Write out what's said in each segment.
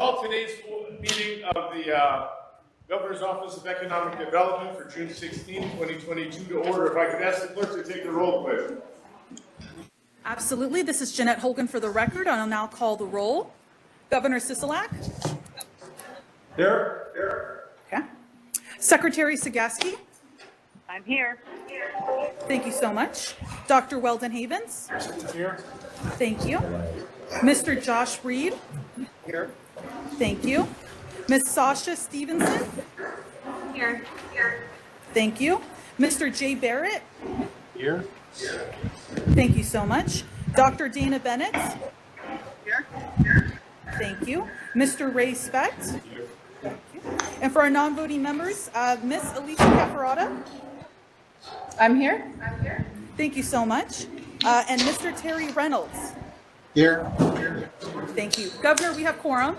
Call today's meeting of the Governor's Office of Economic Development for June 16, 2022 to order. If I could ask the clerk to take the roll, please. Absolutely. This is Jeanette Hogan for the record. I'll now call the roll. Governor Sisolak. Here. Okay. Secretary Sagaski. I'm here. Thank you so much. Dr. Weldon Havens. Here. Thank you. Mr. Josh Reed. Here. Thank you. Ms. Sasha Stevenson. Here. Thank you. Mr. Jay Barrett. Here. Thank you so much. Dr. Dana Bennett. Here. Thank you. Mr. Ray Specht. Thank you. And for our non-voting members, Ms. Alicia Cafarata. I'm here. Thank you so much. And Mr. Terry Reynolds. Here. Thank you. Governor, we have quorum.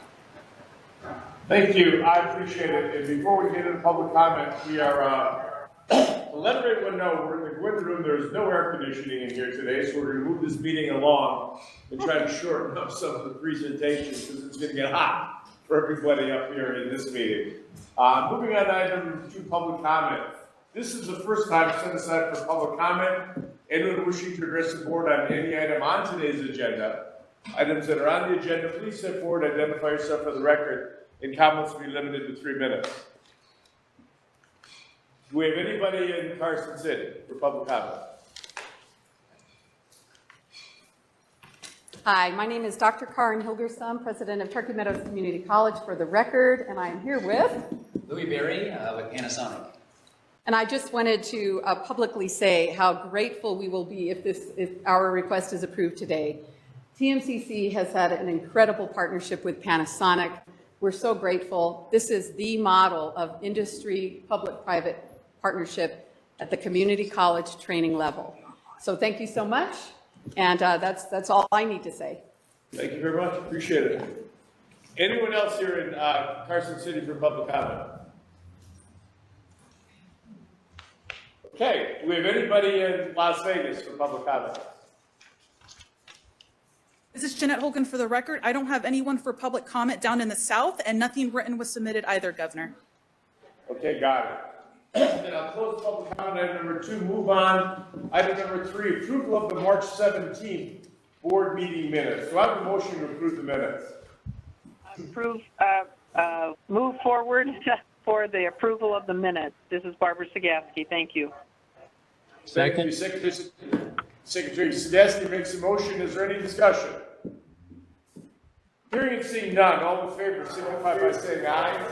Thank you. I appreciate it. And before we get into public comment, we are to let everyone know we're in the GOED room. There's no air conditioning in here today, so we're going to move this meeting along and try to shorten up some of the presentations because it's going to get hot for everybody up here in this meeting. Moving on to item 2, public comment. This is the first time set aside for public comment. Anyone wishing to address the board on any item on today's agenda, items that are on the agenda, please step forward, identify yourself for the record, and comments will be limited to 3 minutes. Do we have anybody in Carson City for public comment? Hi, my name is Dr. Karen Hilgersum, president of Truckee Meadows Community College for the record, and I am here with Louis Berry with Panasonic. And I just wanted to publicly say how grateful we will be if our request is approved today. TMCC has had an incredible partnership with Panasonic. We're so grateful. This is the model of industry public-private partnership at the community college training level. So thank you so much, and that's all I need to say. Thank you very much. Appreciate it. Anyone else here in Carson City for public comment? Okay, do we have anybody in Las Vegas for public comment? This is Jeanette Hogan for the record. I don't have anyone for public comment down in the south, and nothing written was submitted either, Governor. Okay, got it. Then I'll close public comment. Item number 2, move on. Item number 3, approval of the March 17th board meeting minutes. Do I have a motion to approve the minutes? Move forward for the approval of the minutes. This is Barbara Sagaski. Thank you. Second. Secretary Sagaski makes a motion. Is there any discussion? Hearing and seeing none, all in favor signify by saying aye.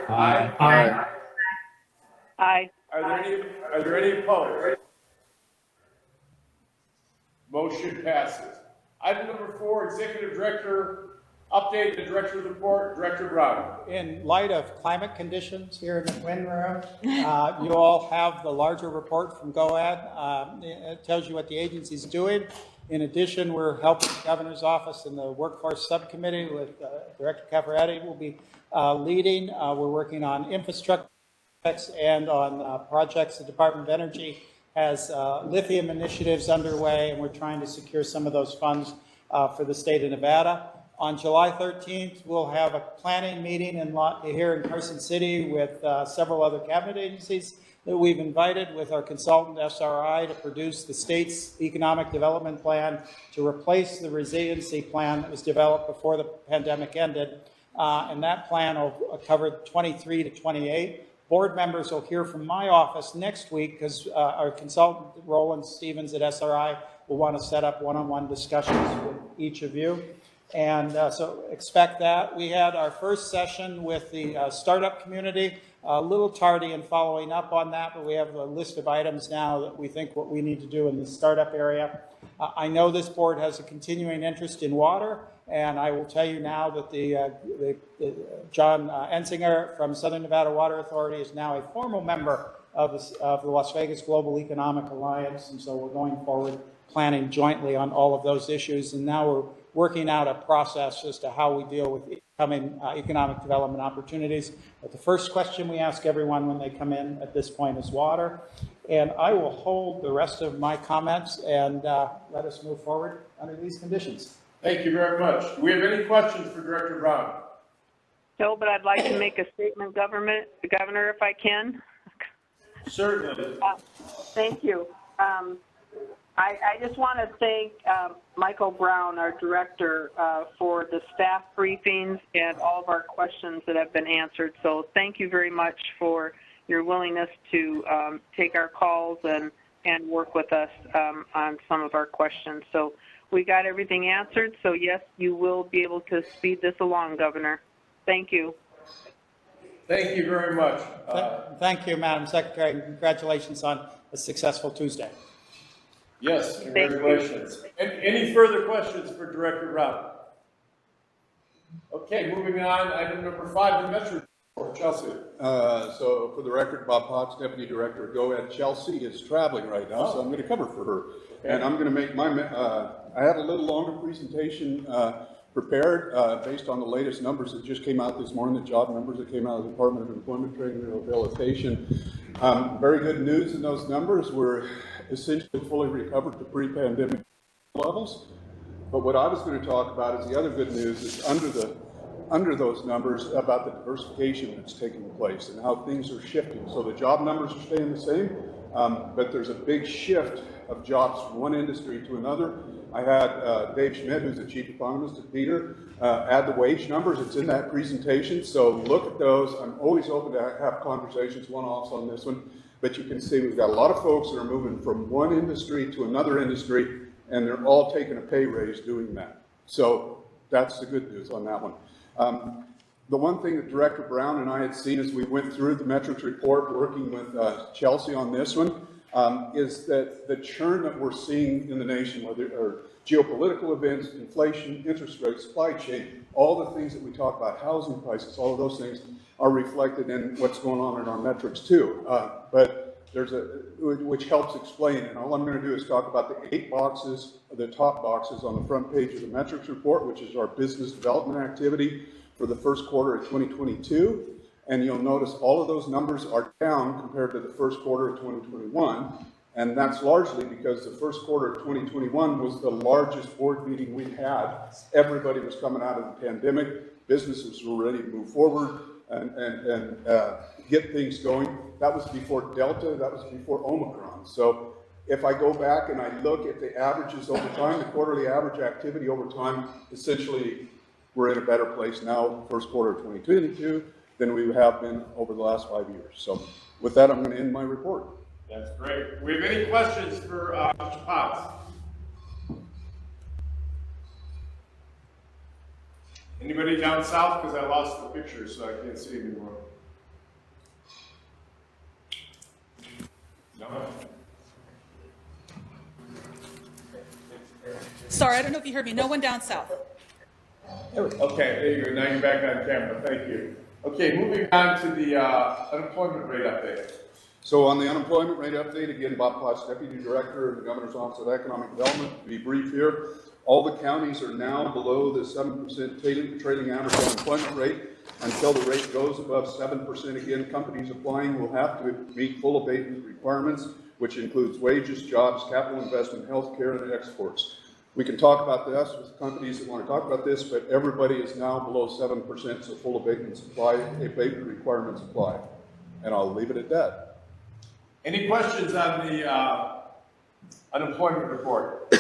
Aye. Aye. Aye. Are there any opposed? Motion passes. Item number 4, Executive Director update, the Director's report. Director Brown. In light of climate conditions here in the WINN room, you all have the larger report from GOED. It tells you what the agency's doing. In addition, we're helping the Governor's Office and the Workforce Subcommittee with Director Cafarati will be leading. We're working on infrastructure and on projects. The Department of Energy has lithium initiatives underway, and we're trying to secure some of those funds for the state of Nevada. On July 13th, we'll have a planning meeting here in Carson City with several other cabinet agencies that we've invited with our consultant SRI to produce the state's economic development plan to replace the resiliency plan that was developed before the pandemic ended. And that plan will cover 23 to 28. Board members will hear from my office next week because our consultant, Roland Stevens at SRI, will want to set up one-on-one discussions with each of you. And so expect that. We had our first session with the startup community, a little tardy in following up on that, but we have a list of items now that we think what we need to do in the startup area. I know this board has a continuing interest in water, and I will tell you now that the John Ensinger from Southern Nevada Water Authority is now a formal member of the Las Vegas Global Economic Alliance, and so we're going forward planning jointly on all of those issues, and now we're working out a process as to how we deal with incoming economic development opportunities. But the first question we ask everyone when they come in at this point is water. And I will hold the rest of my comments and let us move forward under these conditions. Thank you very much. Do we have any questions for Director Brown? No, but I'd like to make a statement, Governor, if I can. Certainly. Thank you. I just want to thank Michael Brown, our director, for the staff briefings and all of our questions that have been answered. So thank you very much for your willingness to take our calls and work with us on some of our questions. So we got everything answered. So yes, you will be able to speed this along, Governor. Thank you. Thank you very much. Thank you, Madam Secretary. Congratulations on a successful Tuesday. Yes, congratulations. Any further questions for Director Brown? Okay, moving on, item number 5, the Metro report. Chelsea. So for the record, Bob Potts, Deputy Director of GOED. Chelsea is traveling right now, so I'm going to cover for her. Okay. And I'm going to make my, I have a little longer presentation prepared based on the latest numbers that just came out this morning, the job numbers that came out of the Department of Employment, Training, and Rehabilitation. Very good news in those numbers. We're essentially fully recovered to pre-pandemic levels. But what I was going to talk about is the other good news is under those numbers about the diversification that's taking place and how things are shifting. So the job numbers are staying the same, but there's a big shift of jobs from one industry to another. I had Dave Schmidt, who's the chief economist at Peter, add the wage numbers. It's in that presentation, so look at those. I'm always open to have conversations, one-offs on this one, but you can see we've got a lot of folks that are moving from one industry to another industry, and they're all taking a pay raise doing that. So that's the good news on that one. The one thing that Director Brown and I had seen as we went through the metrics report, working with Chelsea on this one, is that the churn that we're seeing in the nation, whether or geopolitical events, inflation, interest rates, supply chain, all the things that we talk about, housing prices, all of those things are reflected in what's going on in our metrics too. But there's which helps explain, and all I'm going to do is talk about the 8 boxes, the top boxes on the front page of the metrics report, which is our business development activity for the first quarter of 2022. And you'll notice all of those numbers are down compared to the first quarter of 2021. And that's largely because the first quarter of 2021 was the largest board meeting we'd had. Everybody was coming out of the pandemic. Businesses were ready to move forward and get things going. That was before Delta, that was before Omicron. So if I go back and I look at the averages over time, the quarterly average activity over time, essentially we're in a better place now, first quarter of 2022, than we have been over the last 5 years. So with that, I'm going to end my report. That's great. Do we have any questions for Mr. Potts? Anybody down south? Because I lost the picture, so I can't see anymore. No. Sorry, I don't know if you heard me. No one down south. Okay, there you go. Now you're back on camera. Thank you. Okay, moving on to the unemployment rate update. So on the unemployment rate update, again, Bob Potts, Deputy Director of the Governor's Office of Economic Development. To be brief here, all the counties are now below the 7% trailing average unemployment rate. Until the rate goes above 7% again, companies applying will have to meet full abatement requirements, which includes wages, jobs, capital investment, health care, and exports. We can talk about this with companies that want to talk about this, but everybody is now below 7%, so full abatement requirements apply. And I'll leave it at that. Any questions on the unemployment report?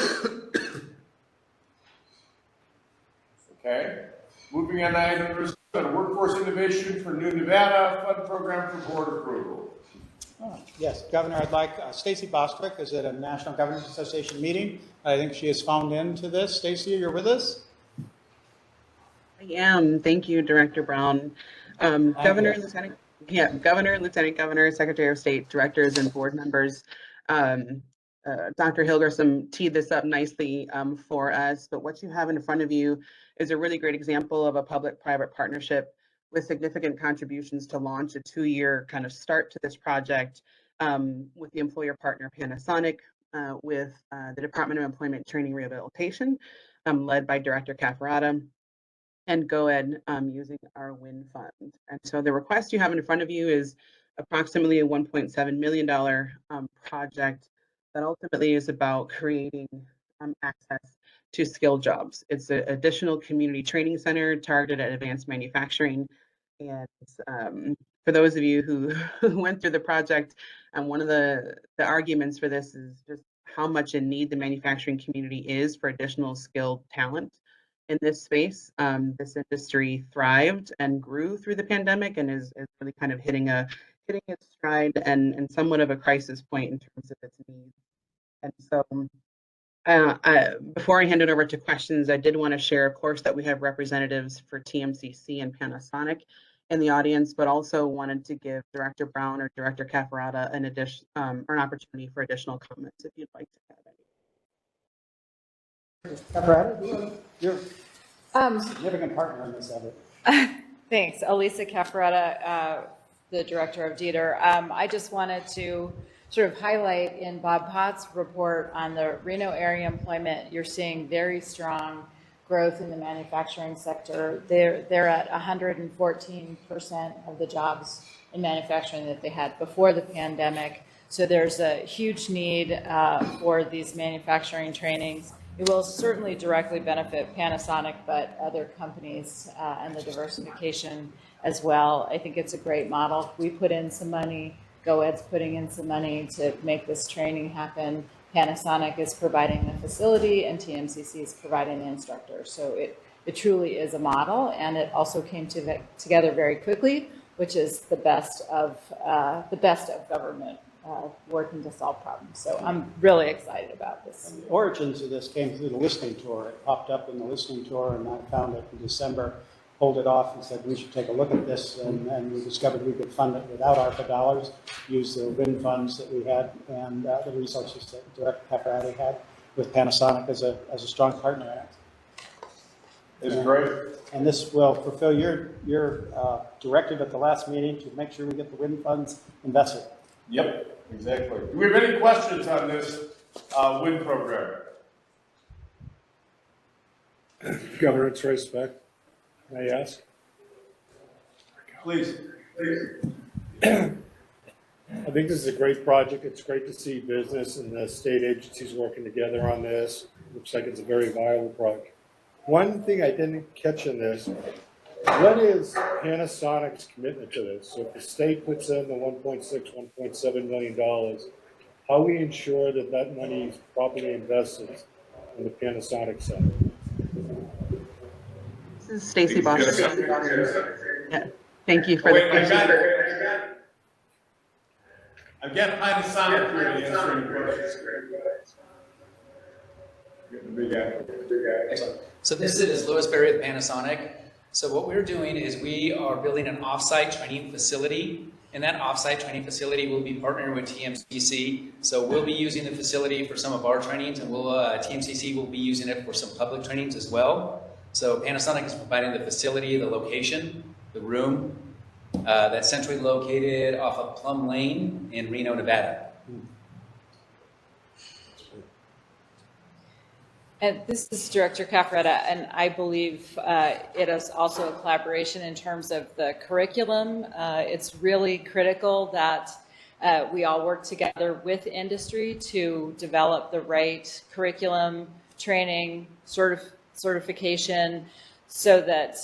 Okay. Moving on to item number 7, Workforce Innovation for New Nevada Fund Program for Board Approval. Yes, Governor, I'd like Stacy Bostwick is at a National Governors Association meeting. I think she has phoned into this. Stacy, you're with us? I am. Thank you, Director Brown. Governor, Lieutenant Governor, Secretary of State, directors, and board members. Dr. Hilgerson teed this up nicely for us, but what you have in front of you is a really great example of a public-private partnership with significant contributions to launch a 2-year kind of start to this project with the employer partner Panasonic, with the Department of Employment, Training, Rehabilitation, led by Director Cafferata, and GOED using our WINN fund. And so the request you have in front of you is approximately a $1.7 million project that ultimately is about creating access to skilled jobs. It's an additional community training center targeted at advanced manufacturing And for those of you who went through the project, one of the arguments for this is just how much in need the manufacturing community is for additional skilled talent in this space. This industry thrived and grew through the pandemic and is really kind of hitting its stride and somewhat of a crisis point in terms of its needs. And so before I hand it over to questions, I did want to share, of course, that we have representatives for TMCC and Panasonic in the audience, but also wanted to give Director Brown or Director Cafferata an opportunity for additional comments if you'd like to have any. Cafferata, you're a significant partner in this effort. Thanks. Elisa Cafferata, the director of Dieter. I just wanted to sort of highlight in Bob Pott's report on the Reno area employment, you're seeing very strong growth in the manufacturing sector. They're at 114% of the jobs in manufacturing that they had before the pandemic. So there's a huge need for these manufacturing trainings. It will certainly directly benefit Panasonic, but other companies and the diversification as well. I think it's a great model. We put in some money. GOED's putting in some money to make this training happen. Panasonic is providing the facility and TMCC is providing the instructor. So it truly is a model, and it also came together very quickly, which is the best of government working to solve problems. So I'm really excited about this. The origins of this came through the listening tour. It popped up in the listening tour, and I found it in December, pulled it off and said we should take a look at this, and we discovered we could fund it without ARPA dollars, use the WINN funds that we had and the resources that Director Cafferati had with Panasonic as a strong partner in it. It's great. And this will fulfill your directive at the last meeting to make sure we get the WINN funds invested. Yep, exactly. Do we have any questions on this WINN program? Governor, it's Ray Speck. May I ask? Please. I think this is a great project. It's great to see business and the state agencies working together on this. Looks like it's a very viable project. One thing I didn't catch in this, what is Panasonic's commitment to this? So if the state puts in the $1.6, $1.7 million, how we ensure that that money is properly invested on the Panasonic side? This is Stacy Bosch. Yeah. Thank you for the question. I've got Panasonic here to answer any questions. Excellent. So this is Louis Berry with Panasonic. So what we're doing is we are building an offsite training facility. And that offsite training facility will be partnering with TMCC. So we'll be using the facility for some of our trainings, and TMCC will be using it for some public trainings as well. So Panasonic is providing the facility, the location, the room that's centrally located off of Plum Lane in Reno, Nevada. And this is Director Cafferata, and I believe it is also a collaboration in terms of the curriculum. It's really critical that we all work together with industry to develop the right curriculum, training, certification, so that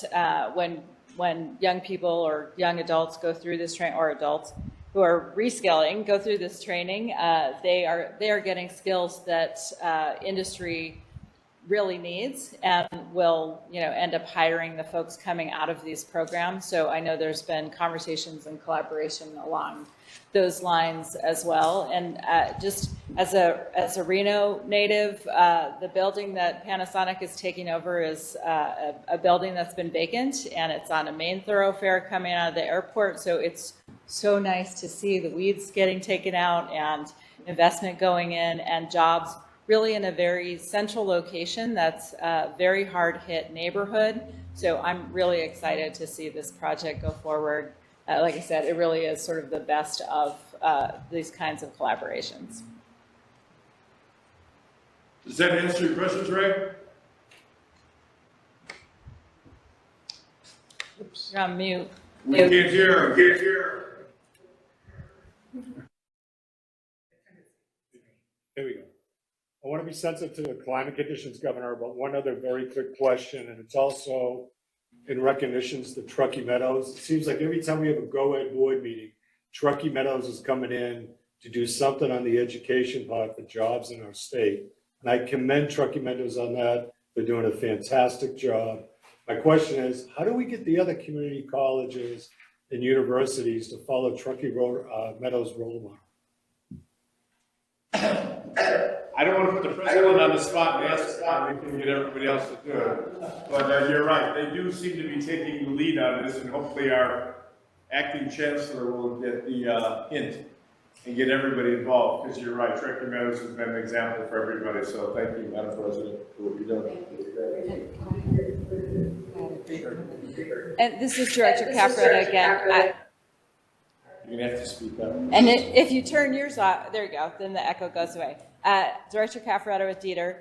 when young people or young adults go through this training, or adults who are reskilling go through this training, they are getting skills that industry really needs and will end up hiring the folks coming out of these programs. So I know there's been conversations and collaboration along those lines as well. And just as a Reno native, the building that Panasonic is taking over is a building that's been vacant, and it's on a main thoroughfare coming out of the airport. So it's so nice to see the weeds getting taken out and investment going in and jobs really in a very central location that's a very hard hit neighborhood. So I'm really excited to see this project go forward. Like I said, it really is sort of the best of these kinds of collaborations. Does that answer your questions, Ray? Oops. You're on mute. We can't hear. There we go. I want to be sensitive to the climate conditions, Governor, but one other very quick question, and it's also in recognitions to Truckee Meadows. It seems like every time we have a GOED board meeting, Truckee Meadows is coming in to do something on the education part for jobs in our state. And I commend Truckee Meadows on that. They're doing a fantastic job. My question is, how do we get the other community colleges and universities to follow Truckee Meadows role model? I don't want to put the president on the spot and ask how we can get everybody else to do it. But you're right, they do seem to be taking the lead on this, and hopefully our acting chancellor will get the hint and get everybody involved, because you're right, Truckee Meadows has been an example for everybody. So thank you, Madam President, for what you're doing. And this is Director Capretta again. You're going to have to speak up. And if you turn yours off, there you go, then the echo goes away. Director Capretta with Dieter.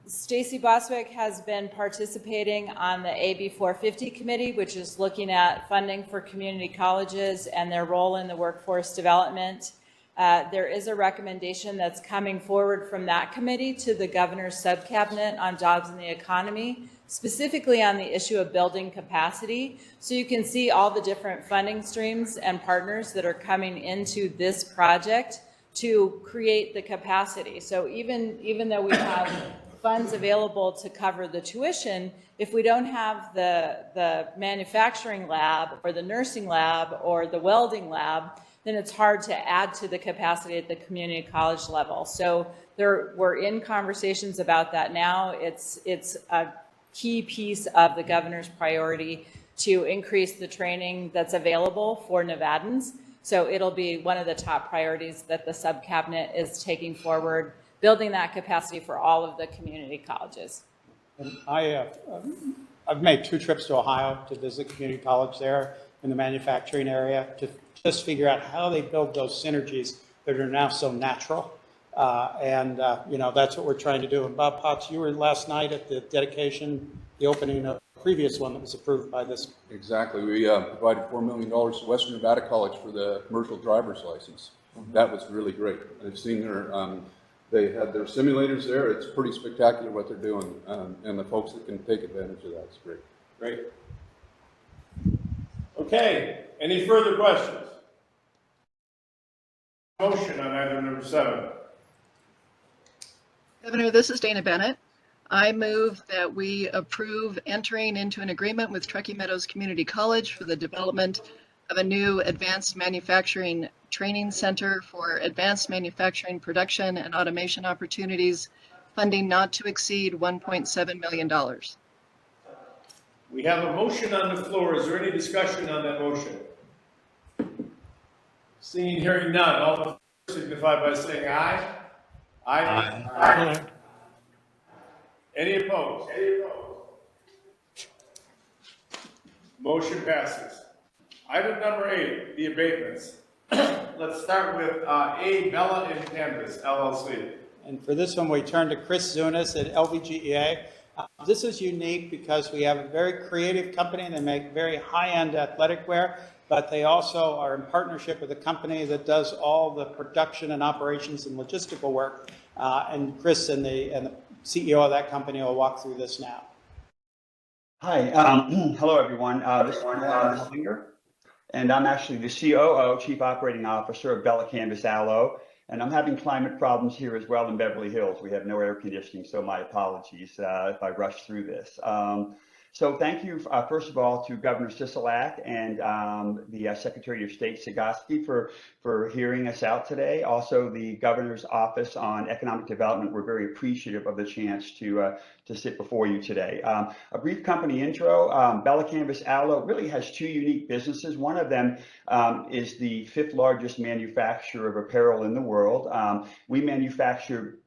Stacy Boswick has been participating on the AB 450 committee, which is looking at funding for community colleges and their role in the workforce development. There is a recommendation that's coming forward from that committee to the governor's subcabinet on jobs and the economy, specifically on the issue of building capacity. So you can see all the different funding streams and partners that are coming into this project to create the capacity. So even though we have funds available to cover the tuition, if we don't have the manufacturing lab or the nursing lab or the welding lab, then it's hard to add to the capacity at the community college level. So we're in conversations about that now. It's a key piece of the governor's priority to increase the training that's available for Nevadans. So it'll be one of the top priorities that the subcabinet is taking forward, building that capacity for all of the community colleges. And I've made 2 trips to Ohio to visit community college there in the manufacturing area to just figure out how they build those synergies that are now so natural. You know, that's what we're trying to do. And Bob Potts, you were last night at the dedication, the opening of the previous one that was approved by this. Exactly. We provided $4 million to Western Nevada College for the commercial driver's license. That was really great. I've seen their, they had their simulators there. It's pretty spectacular what they're doing. And the folks that can take advantage of that, it's great. Great. Okay, any further questions? Motion on item number 7. Governor, this is Dana Bennett. I move that we approve entering into an agreement with Truckee Meadows Community College for the development of a new advanced manufacturing training center for advanced manufacturing production and automation opportunities, funding not to exceed $1.7 million. We have a motion on the floor. Is there any discussion on that motion? Seeing and hearing none, all in favor signify by saying aye. Aye. Aye. Any opposed? Motion passes. Item number 8, the abatements. Let's start with A. Bella and Canvas, LLC. And for this one, we turn to Chris Zunis at LVGEA. This is unique because we have a very creative company. They make very high-end athletic wear, but they also are in partnership with a company that does all the production and operations and logistical work. And Chris and the CEO of that company will walk through this now. Hi, hello everyone. This is Ron Hellinger, and I'm actually the COO, Chief Operating Officer of Bella Canvas Aloe, and I'm having climate problems here as well in Beverly Hills. We have no air conditioning, so my apologies if I rush through this. So thank you, first of all, to Governor Sisolak and the Secretary of State Sagasti for hearing us out today. Also, the Governor's Office on Economic Development. We're very appreciative of the chance to sit before you today. A brief company intro. Bella Canvas Aloe really has 2 unique businesses. One of them is the 5th largest manufacturer of apparel in the world. We manufacture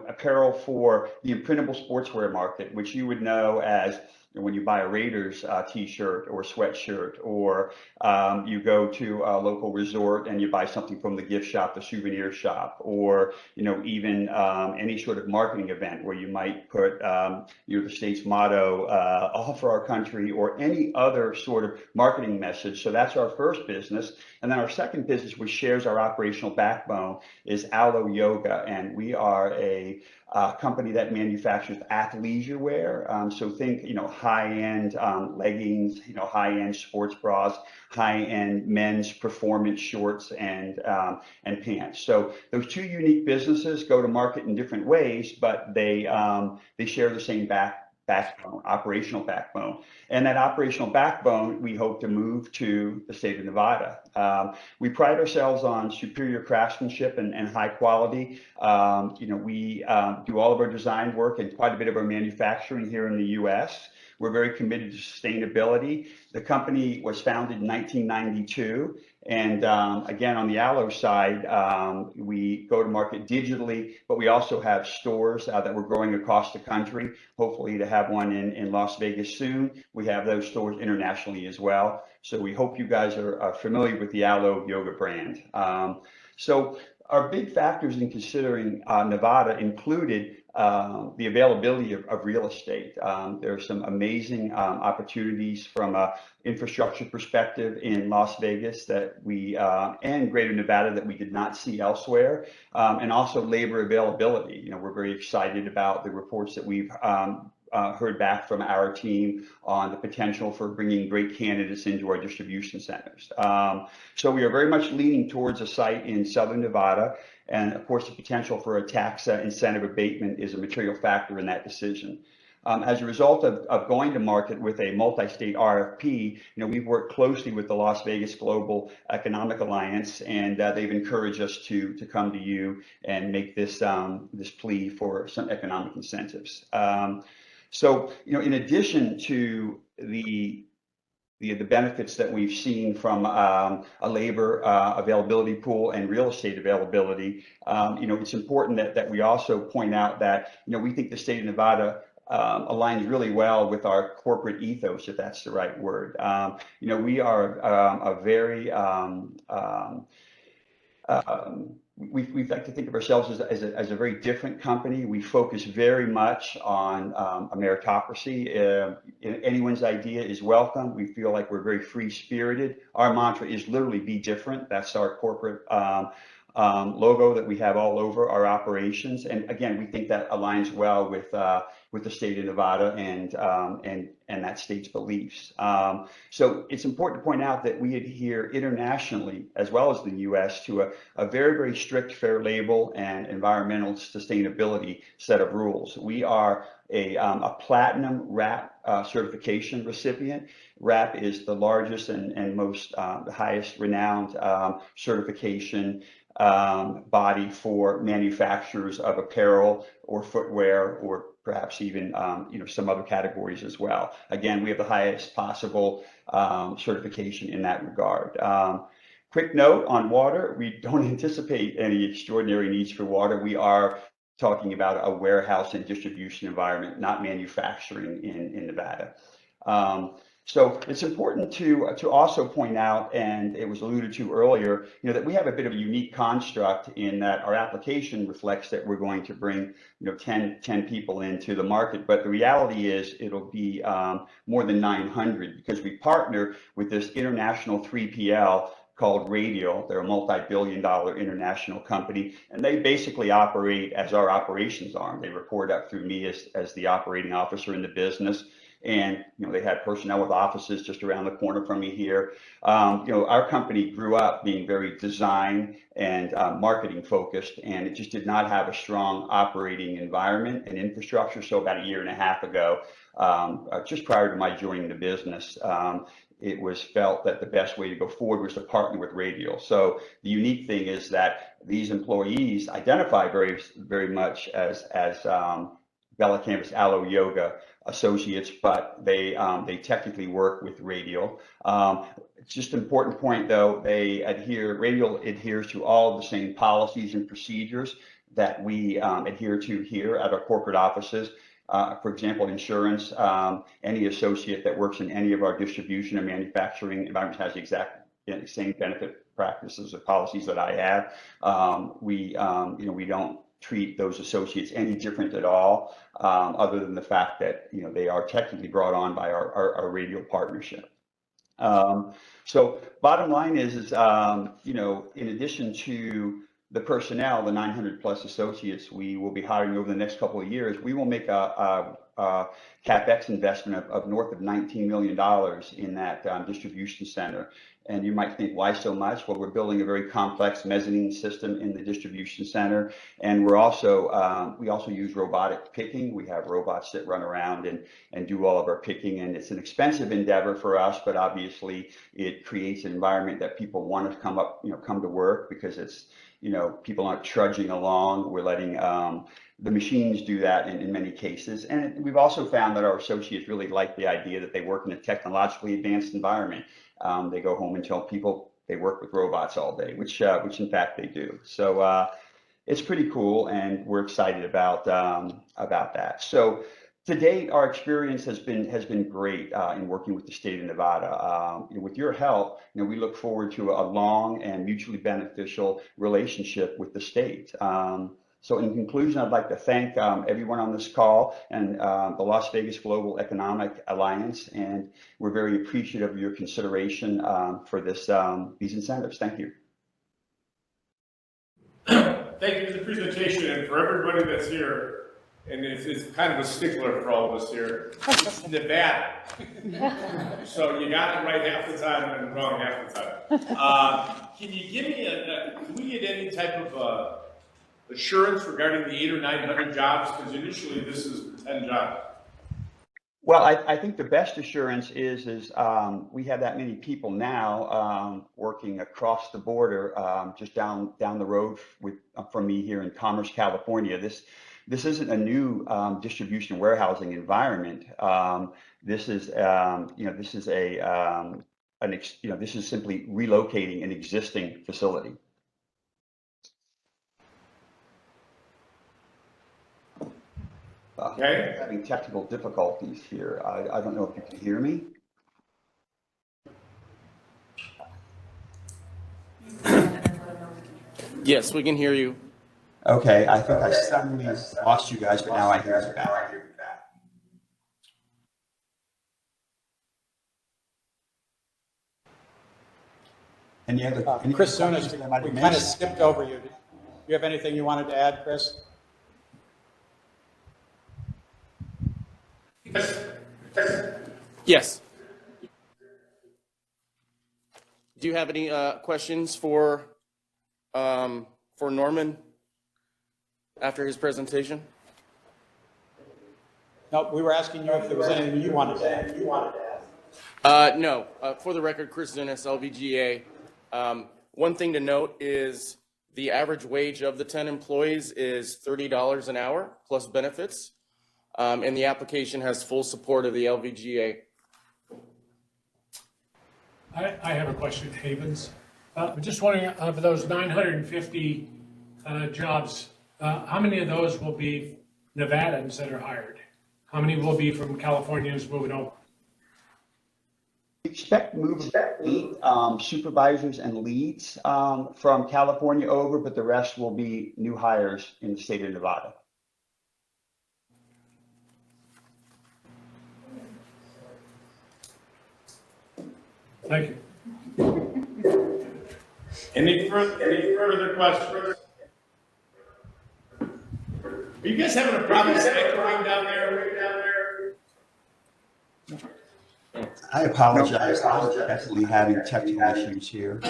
apparel for the imprintable sportswear market, which you would know as when you buy a Raiders t-shirt or sweatshirt, or you go to a local resort and you buy something from the gift shop, the souvenir shop, or even any sort of marketing event where you might put the state's motto, all for our country, or any other sort of marketing message. So that's our first business. And then our second business, which shares our operational backbone, is Alo Yoga, and we are a company that manufactures athleisure wear. So think, high-end leggings, high-end sports bras, high-end men's performance shorts and pants. So those two unique businesses go to market in different ways, but they share the same backbone, operational backbone. And that operational backbone, we hope to move to the state of Nevada. We pride ourselves on superior craftsmanship and high quality. We do all of our design work and quite a bit of our manufacturing here in the U.S. We're very committed to sustainability. The company was founded in 1992. And again, on the Alo side, we go to market digitally, but we also have stores that we're growing across the country, hopefully to have one in Las Vegas soon. We have those stores internationally as well. So we hope you guys are familiar with the Alo Yoga brand. So our big factors in considering Nevada included the availability of real estate. There are some amazing opportunities from an infrastructure perspective in Las Vegas that we and Greater Nevada that we did not see elsewhere, and also labor availability. We're very excited about the reports that we've heard back from our team on the potential for bringing great candidates into our distribution centers. So we are very much leaning towards a site in Southern Nevada. And of course, the potential for a tax incentive abatement is a material factor in that decision. As a result of going to market with a multi-state RFP, we've worked closely with the Las Vegas Global Economic Alliance, and they've encouraged us to come to you and make this this plea for some economic incentives. So, in addition to the benefits that we've seen from a labor availability pool and real estate availability, it's important that we also point out that, we think the state of Nevada aligns really well with our corporate ethos, if that's the right word. We are a very we like to think of ourselves as a very different company. We focus very much on a meritocracy. Anyone's idea is welcome. We feel like we're very free-spirited. Our mantra is literally be different. That's our corporate logo that we have all over our operations. And again, we think that aligns well with the state of Nevada and that state's beliefs. So it's important to point out that we adhere internationally, as well as the U.S., to a very, very strict fair label and environmental sustainability set of rules. We are a platinum WRAP certification recipient. WRAP is the largest and most the highest renowned certification body for manufacturers of apparel or footwear, or perhaps even some other categories as well. Again, we have the highest possible certification in that regard. Quick note on water: we don't anticipate any extraordinary needs for water. We are talking about a warehouse and distribution environment, not manufacturing in Nevada. So it's important to also point out, and it was alluded to earlier, that we have a bit of a unique construct in that our application reflects that we're going to bring 10 people into the market, but the reality is it'll be more than 900, because we partner with this international 3PL called Radial. They're a multi-billion-dollar international company, and they basically operate as our operations arm. They report up through me as the operating officer in the business. And they had personnel with offices just around the corner from me here. Our company grew up being very design and marketing focused, and it just did not have a strong operating environment and infrastructure. So about a year and a half ago, just prior to my joining the business, it was felt that the best way to go forward was to partner with Radial. So the unique thing is that these employees identify very, very much as Bella Canvas Alo Yoga associates, but they technically work with Radial. It's just an important point, though. Radial adheres to all the same policies and procedures that we adhere to here at our corporate offices. For example, insurance. Any associate that works in any of our distribution and manufacturing environments has the exact same benefit practices or policies that I have. We don't treat those associates any different at all, other than the fact that they are technically brought on by our Radial partnership. So bottom line is you know, in addition to the personnel, the 900 plus associates we will be hiring over the next couple of years, we will make a CapEx investment of north of $19 million in that distribution center. And you might think, why so much? Well, we're building a very complex mezzanine system in the distribution center. And we're also, we also use robotic picking. We have robots that run around and do all of our picking. And it's an expensive endeavor for us, but obviously it creates an environment that people want to come to work, because it's, you know, people aren't trudging along. We're letting the machines do that in many cases. And we've also found that our associates really like the idea that they work in a technologically advanced environment. They go home and tell people they work with robots all day, which in fact they do. So it's pretty cool, and we're excited about that. So to date, our experience has been great in working with the state of Nevada. With your help, we look forward to a long and mutually beneficial relationship with the state. So in conclusion, I'd like to thank everyone on this call and the Las Vegas Global Economic Alliance, and we're very appreciative of your consideration for these incentives. Thank you. Thank you for the presentation, and for everybody that's here. And it's kind of a stickler for all of us here. It's Nevada. So you got it right half the time and wrong half the time. Can you give me can we get any type of assurance regarding the 800 or 900 jobs? Because initially this is 10 jobs. Well, I think the best assurance is we have that many people now working across the border, just down the road from me here in Commerce, California. This isn't a new distribution warehousing environment. This is this is simply relocating an existing facility. Okay. I'm having technical difficulties here. I don't know if you can hear me. Yes, we can hear you. Okay, I think I suddenly lost you guys, but now I hear you back. Any other? Chris Zunis, we kind of skipped over you. Do you have anything you wanted to add, Chris? Yes. Do you have any questions for Norman after his presentation? No, we were asking you if there was anything you wanted to add. No. For the record, Chris Zunis, LVGA. One thing to note is the average wage of the 10 employees is $30 an hour plus benefits, and the application has full support of the LVGA. I have a question, Havens. I'm just wondering, of those 950 jobs, how many of those will be Nevadans that are hired? How many will be from Californians moving over? We expect move 8 supervisors and leads from California over, but the rest will be new hires in the state of Nevada. Thank you. Any further questions? Are you guys having a problem echoing down there? I apologize. I'm definitely having technical issues here.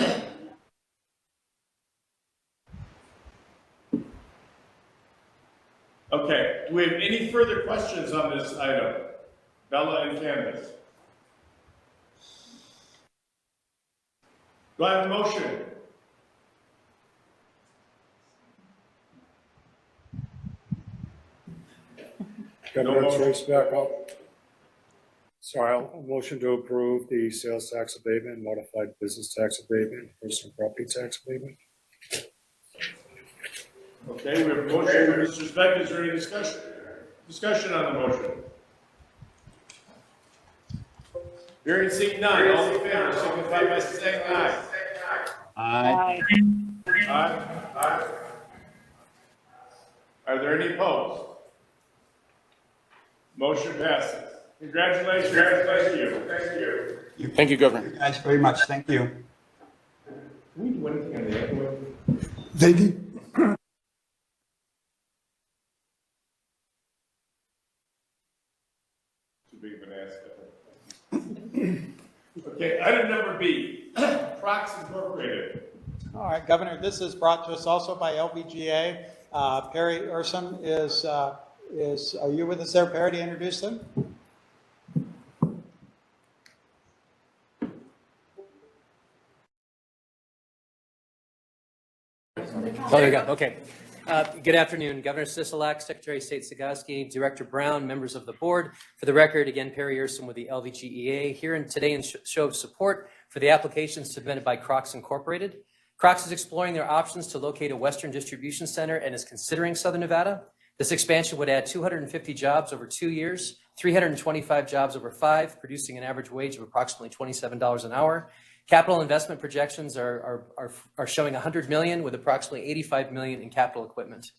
Okay, do we have any further questions on this item? Bella and Candace. Do I have a motion? Governor, race back up. Sorry, I'll motion to approve the sales tax abatement, modified business tax abatement, personal property tax abatement. Okay, we have a motion from Mr. Speck. Is there any discussion? Discussion on the motion? Hearing and seeing none, all in favor signify by saying aye. Aye. Aye. Are there any opposed? Motion passes. Congratulations. Thank you. you. Thank you, Governor. Guys, very much. Thank you. Can we do anything on the echo? They did. Too big of an ask. Okay, item number B, Crocs Incorporated. All right, Governor, this is brought to us also by LVGA. Perry Urson are you with us there, Perry, to introduce them? Oh, there you go. Okay. Good afternoon, Governor Sisolak, Secretary of State Sagowski, Director Brown, members of the board. For the record, again, Perry Urson with the LVGEA here today in show of support for the application submitted by Crocs Incorporated. Crocs is exploring their options to locate a Western distribution center and is considering Southern Nevada. This expansion would add 250 jobs over 2 years, 325 jobs over 5, producing an average wage of approximately $27 an hour. Capital investment projections are showing $100 million with approximately $85 million in capital equipment.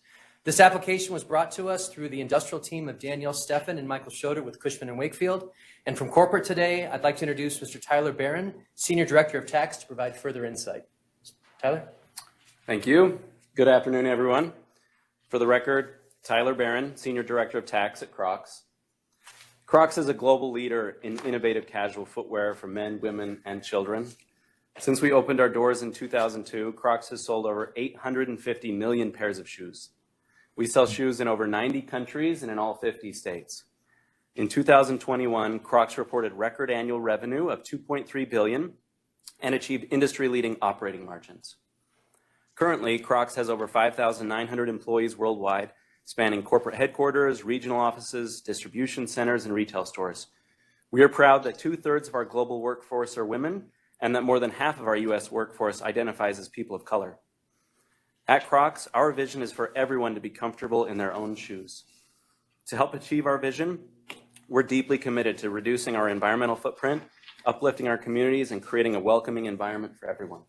This application was brought to us through the industrial team of Danielle Steffen and Michael Schroeder with Cushman & Wakefield. And from corporate today, I'd like to introduce Mr. Tyler Barron, Senior Director of Tax, to provide further insight. Tyler? Thank you. Good afternoon, everyone. For the record, Tyler Barron, Senior Director of Tax at Crocs. Crocs is a global leader in innovative casual footwear for men, women, and children. Since we opened our doors in 2002, Crocs has sold over 850 million pairs of shoes. We sell shoes in over 90 countries and in all 50 states. In 2021, Crocs reported record annual revenue of $2.3 billion and achieved industry-leading operating margins. Currently, Crocs has over 5,900 employees worldwide, spanning corporate headquarters, regional offices, distribution centers, and retail stores. We are proud that 2/3 of our global workforce are women and that more than half of our U.S. workforce identifies as people of color. At Crocs, our vision is for everyone to be comfortable in their own shoes. To help achieve our vision, we're deeply committed to reducing our environmental footprint, uplifting our communities, and creating a welcoming environment for everyone.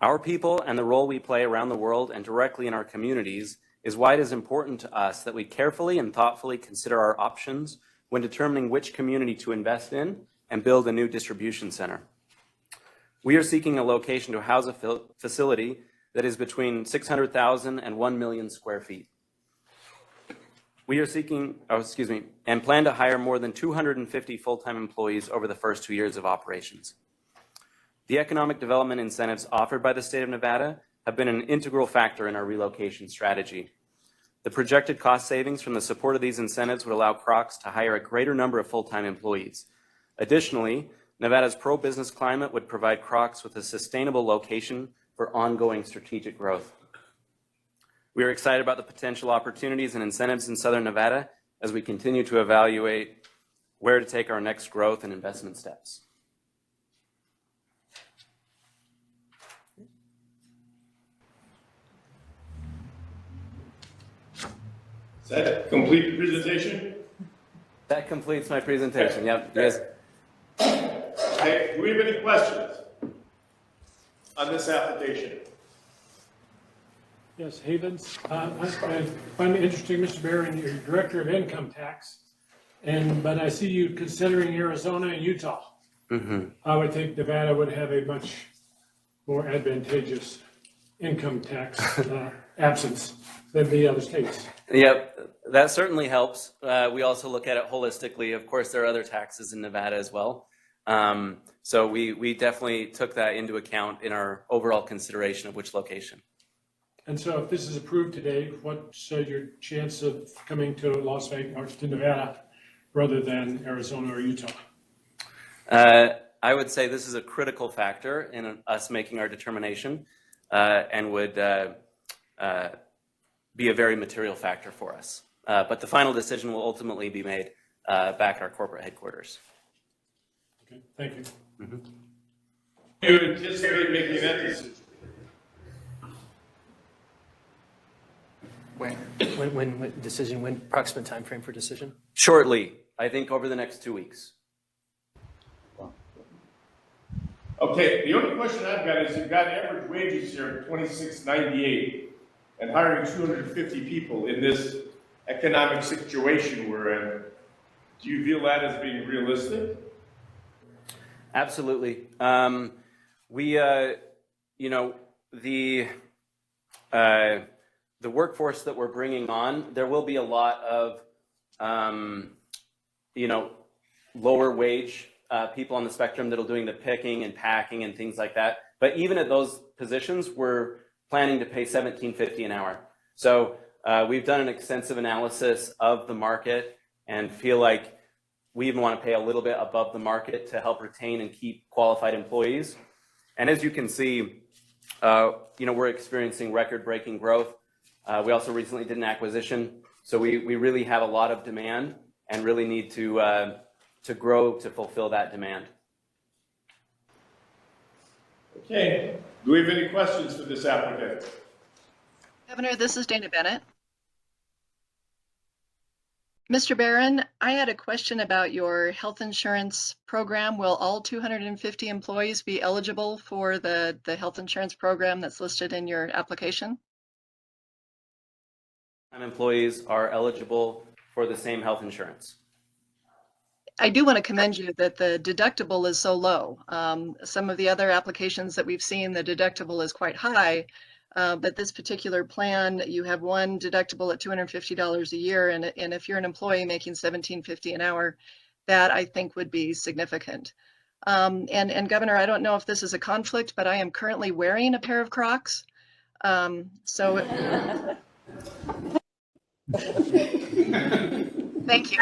Our people and the role we play around the world and directly in our communities is why it is important to us that we carefully and thoughtfully consider our options when determining which community to invest in and build a new distribution center. We are seeking a location to house a facility that is between 600,000 and 1 million square feet. We are seeking, and plan to hire more than 250 full-time employees over the first 2 years of operations. The economic development incentives offered by the state of Nevada have been an integral factor in our relocation strategy. The projected cost savings from the support of these incentives would allow Crocs to hire a greater number of full-time employees. Additionally, Nevada's pro-business climate would provide Crocs with a sustainable location for ongoing strategic growth. We are excited about the potential opportunities and incentives in Southern Nevada as we continue to evaluate where to take our next growth and investment steps. Does that complete the presentation? That completes my presentation. Yep. Yes. Okay, do we have any questions on this application? Yes, Havens. I find it interesting, Mr. Barron, you're Director of Income Tax, but I see you considering Arizona and Utah. Mm-hmm. I would think Nevada would have a much more advantageous income tax absence than the other states. Yep, that certainly helps. We also look at it holistically. Of course, there are other taxes in Nevada as well. So we definitely took that into account in our overall consideration of which location. And so if this is approved today, what's your chance of coming to Las Vegas or to Nevada rather than Arizona or Utah? I would say this is a critical factor in us making our determination and would be a very material factor for us. But the final decision will ultimately be made back at our corporate headquarters. Okay, thank you. Mm-hmm. Do you anticipate making that decision? When decision, when approximate time frame for decision? Shortly, I think over the next 2 weeks. Okay, the only question I've got is you've got average wages here of $26.98 and hiring 250 people in this economic situation we're in. Do you feel that as being realistic? Absolutely. You know, the workforce that we're bringing on, there will be a lot of, you know, lower wage people on the spectrum that are doing the picking and packing and things like that. But even at those positions, we're planning to pay $17.50 an hour. So we've done an extensive analysis of the market and feel like we even want to pay a little bit above the market to help retain and keep qualified employees. And as you can see, you know, we're experiencing record-breaking growth. We also recently did an acquisition, so we really have a lot of demand and really need to grow to fulfill that demand. Okay. Do we have any questions for this applicant? Governor, this is Dana Bennett. Mr. Barron, I had a question about your health insurance program. Will all 250 employees be eligible for the health insurance program that's listed in your application? Employees are eligible for the same health insurance. I do want to commend you that the deductible is so low. Some of the other applications that we've seen, the deductible is quite high. But this particular plan, you have one deductible at $250 a year, and if you're an employee making $17.50 an hour, that I think would be significant. And Governor, I don't know if this is a conflict, but I am currently wearing a pair of Crocs. So thank you.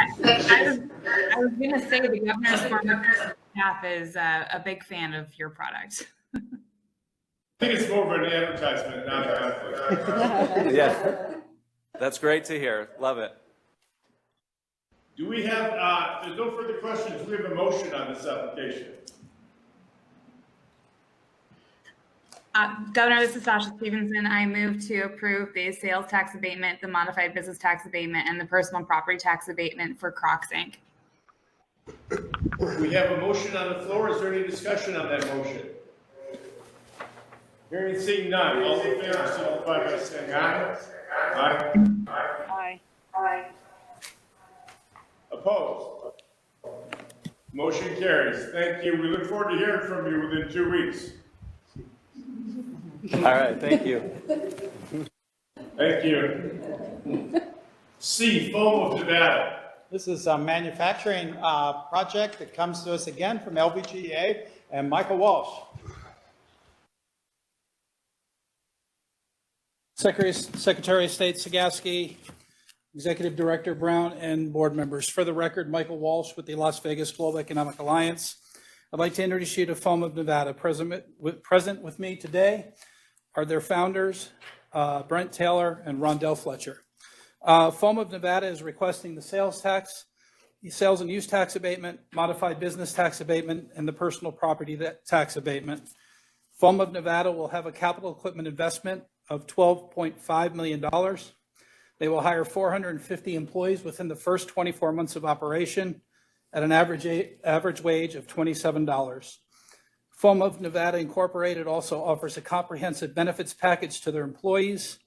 I was going to say the governor's former staff is a big fan of your product. I think it's more of an advertisement, not a conflict. Yeah, that's great to hear. Love it. Do we have, if there's no further questions, we have a motion on this application. Governor, this is Sasha Stevenson. I move to approve the sales tax abatement, the modified business tax abatement, and the personal property tax abatement for Crocs, Inc. We have a motion on the floor. Is there any discussion on that motion? Hearing and seeing none. All in favor, signify by saying aye. Aye. Aye. Aye. Opposed? Motion carries. Thank you. We look forward to hearing from you within 2 weeks. All right, thank you. Thank you. C, Foam of Nevada. This is a manufacturing project that comes to us again from LVGEA and Michael Walsh. Secretary of State Sagaski, Executive Director Brown, and board members. For the record, Michael Walsh with the Las Vegas Global Economic Alliance. I'd like to introduce you to Foam of Nevada. Present with me today are their founders, Brent Taylor and Rondell Fletcher. Foam of Nevada is requesting the sales and use tax abatement, modified business tax abatement, and the personal property tax abatement. Foam of Nevada will have a capital equipment investment of $12.5 million. They will hire 450 employees within the first 24 months of operation at an average wage of $27. Foam of Nevada Incorporated also offers a comprehensive benefits package to their employees.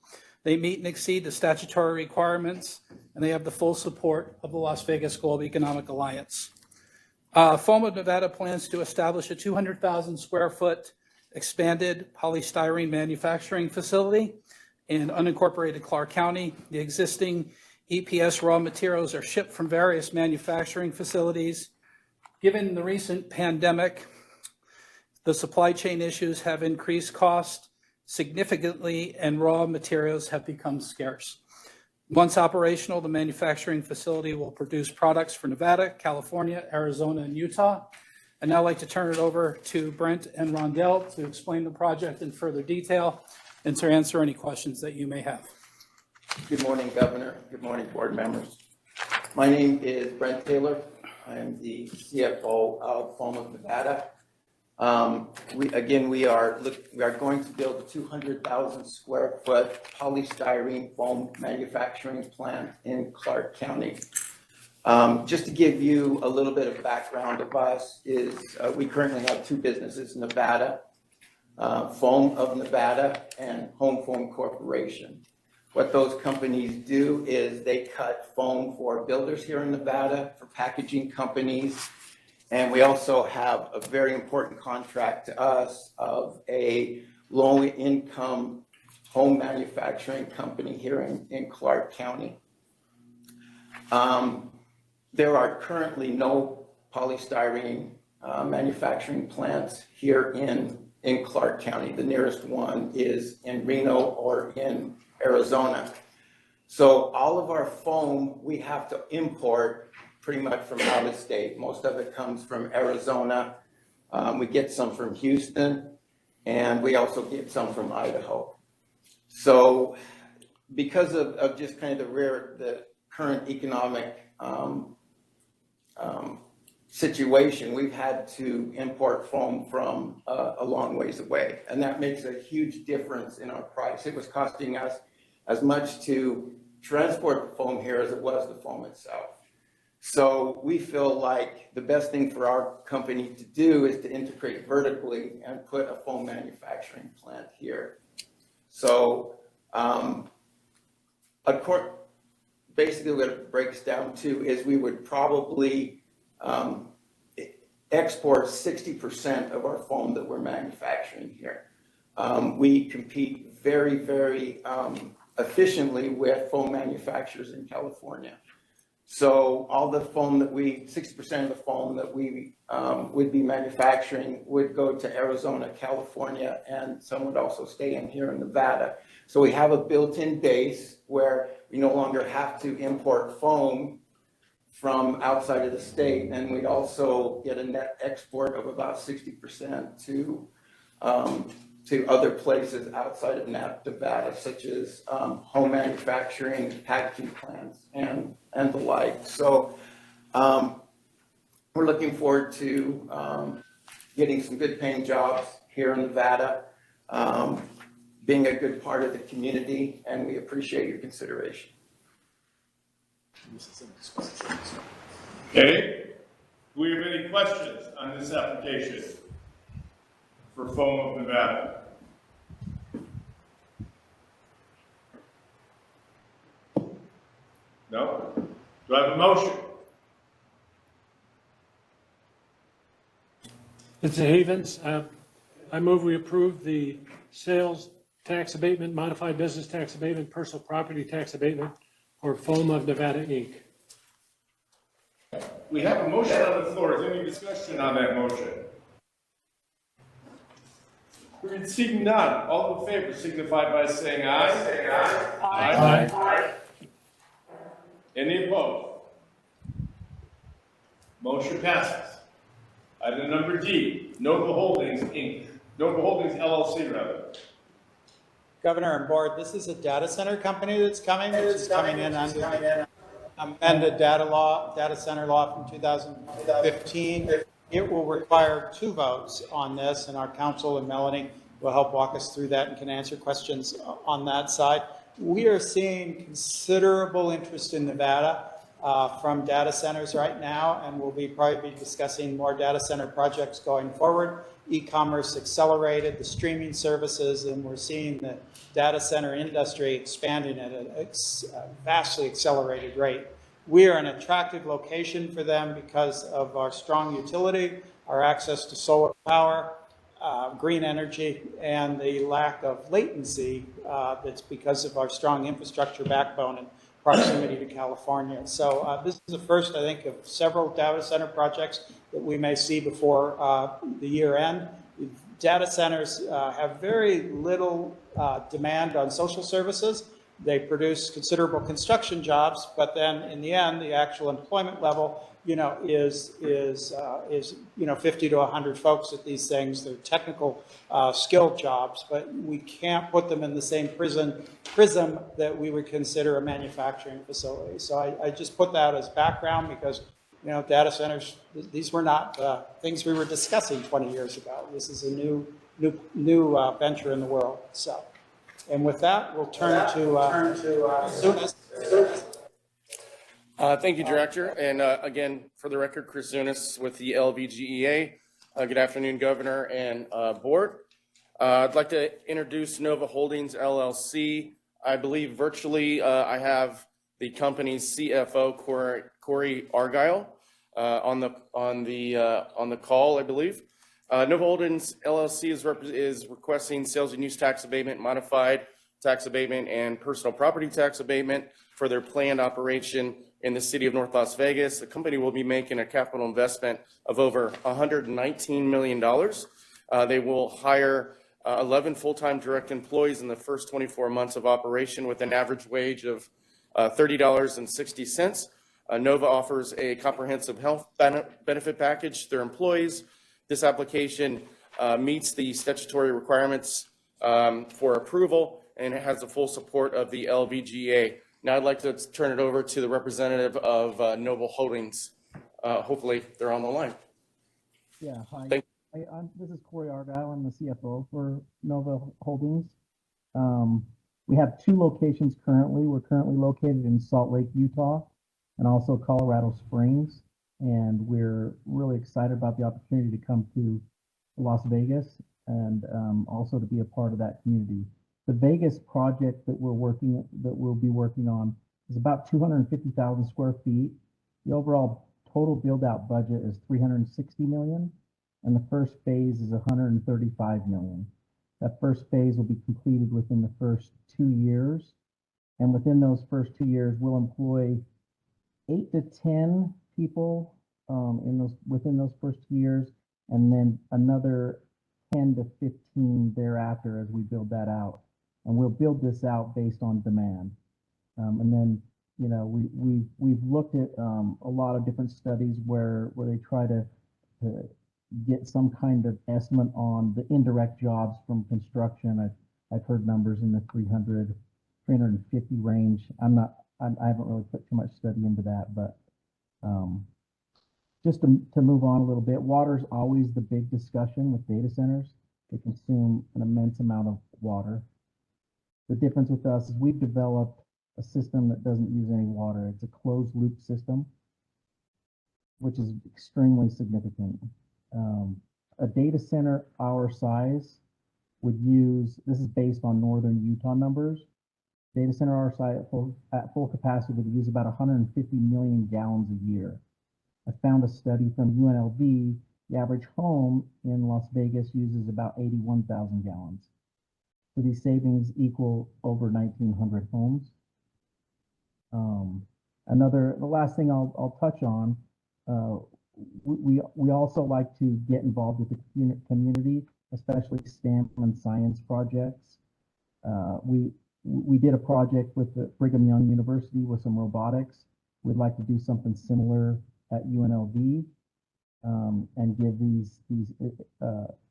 They meet and exceed the statutory requirements, and they have the full support of the Las Vegas Global Economic Alliance. Foam of Nevada plans to establish a 200,000 square foot expanded polystyrene manufacturing facility in unincorporated Clark County. The existing EPS raw materials are shipped from various manufacturing facilities. Given the recent pandemic, the supply chain issues have increased cost significantly and raw materials have become scarce. Once operational, the manufacturing facility will produce products for Nevada, California, Arizona, and Utah. I'd now like to turn it over to Brent and Rondell to explain the project in further detail and to answer any questions that you may have. Good morning, Governor. Good morning, board members. My name is Brent Taylor. I am the CFO of Foam of Nevada. We are going to build a 200,000 square foot polystyrene foam manufacturing plant in Clark County. Just to give you a little bit of background of us is we currently have two businesses in Nevada, Foam of Nevada and Home Foam Corporation. What those companies do is they cut foam for builders here in Nevada, for packaging companies, and we also have a very important contract to us of a low-income home manufacturing company here in Clark County. There are currently no polystyrene manufacturing plants here in Clark County. The nearest one is in Reno or in Arizona. So all of our foam we have to import pretty much from out of state. Most of it comes from Arizona. We get some from Houston, and we also get some from Idaho. So because of just kind of the current economic situation, we've had to import foam from a long ways away, and that makes a huge difference in our price. It was costing us as much to transport the foam here as it was the foam itself. So we feel like the best thing for our company to do is to integrate vertically and put a foam manufacturing plant here. So basically what it breaks down to is we would probably export 60% of our foam that we're manufacturing here. We compete very, very efficiently with foam manufacturers in California. So all the foam that 60% of the foam that we would be manufacturing would go to Arizona, California, and some would also stay in here in Nevada. So we have a built-in base where we no longer have to import foam from outside of the state, and we'd also get a net export of about 60% to other places outside of Nevada, such as home manufacturing, packaging plants, and the like. So we're looking forward to getting some good paying jobs here in Nevada, being a good part of the community, and we appreciate your consideration. Okay, do we have any questions on this application for Foam of Nevada? No? Do I have a motion? Mr. Havens, I move we approve the sales tax abatement, modified business tax abatement, personal property tax abatement for Foam of Nevada, Inc. We have a motion on the floor. Is there any discussion on that motion? We're seeing none. All in favor signify by saying aye. Aye. Aye. Any opposed? Motion passes. Item number D, Nova Holdings, Inc. Nova Holdings, LLC, rather. Governor and Board, this is a data center company that's coming, which is coming in under amended data center law from 2015. It will require 2 votes on this, and our counsel and Melanie will help walk us through that and can answer questions on that side. We are seeing considerable interest in Nevada from data centers right now, and we'll probably be discussing more data center projects going forward. E-commerce accelerated, the streaming services, and we're seeing the data center industry expanding at a vastly accelerated rate. We are an attractive location for them because of our strong utility, our access to solar power, green energy, and the lack of latency that's because of our strong infrastructure backbone and proximity to California. So this is the first, I think, of several data center projects that we may see before the year end. Data centers have very little demand on social services. They produce considerable construction jobs, but then in the end, the actual employment level, is 50 to 100 folks at these things. They're technical skilled jobs, but we can't put them in the same prism that we would consider a manufacturing facility. So I just put that as background because, data centers, these were not things we were discussing 20 years ago. This is a new venture in the world. So, and with that, we'll turn to Zunis. Thank you, Director. And again, for the record, Chris Zunis with the LVGEA. Good afternoon, Governor and Board. I'd like to introduce Nova Holdings, LLC. I believe virtually I have the company's CFO, Corey Argyle, on the call, I believe. Nova Holdings LLC is requesting sales and use tax abatement, modified tax abatement, and personal property tax abatement for their planned operation in the city of North Las Vegas. The company will be making a capital investment of over $119 million. They will hire 11 full-time direct employees in the first 24 months of operation with an average wage of $30.60. Nova offers a comprehensive health benefit package to their employees. This application meets the statutory requirements for approval, and it has the full support of the LVGA. Now I'd like to turn it over to the representative of Nova Holdings. Hopefully they're on the line. Yeah, hi. This is Corey Argyle. I'm the CFO for Nova Holdings. We have 2 locations currently. We're currently located in Salt Lake, Utah, and also Colorado Springs. And we're really excited about the opportunity to come to Las Vegas and also to be a part of that community. The Vegas project that we'll be working on is about 250,000 square feet. The overall total build-out budget is $360 million, and the first phase is $135 million. That first phase will be completed within the first 2 years, and within those first 2 years, we'll employ 8 to 10 people within those first 2 years, and then another 10 to 15 thereafter as we build that out. And we'll build this out based on demand. And then, you know, we've looked at a lot of different studies where they try to get some kind of estimate on the indirect jobs from construction. I've heard numbers in the 300, 350 range. I haven't really put too much study into that, but just to move on a little bit, water's always the big discussion with data centers. They consume an immense amount of water. The difference with us is we've developed a system that doesn't use any water. It's a closed loop system, which is extremely significant. A data center our size would use, this is based on northern Utah numbers, data center our size at full capacity would use about 150 million gallons a year. I found a study from UNLV, the average home in Las Vegas uses about 81,000 gallons. So these savings equal over 1,900 homes. The last thing I'll touch on, we also like to get involved with the community, especially STEM and science projects. We did a project with the Brigham Young University with some robotics. We'd like to do something similar at UNLV and give these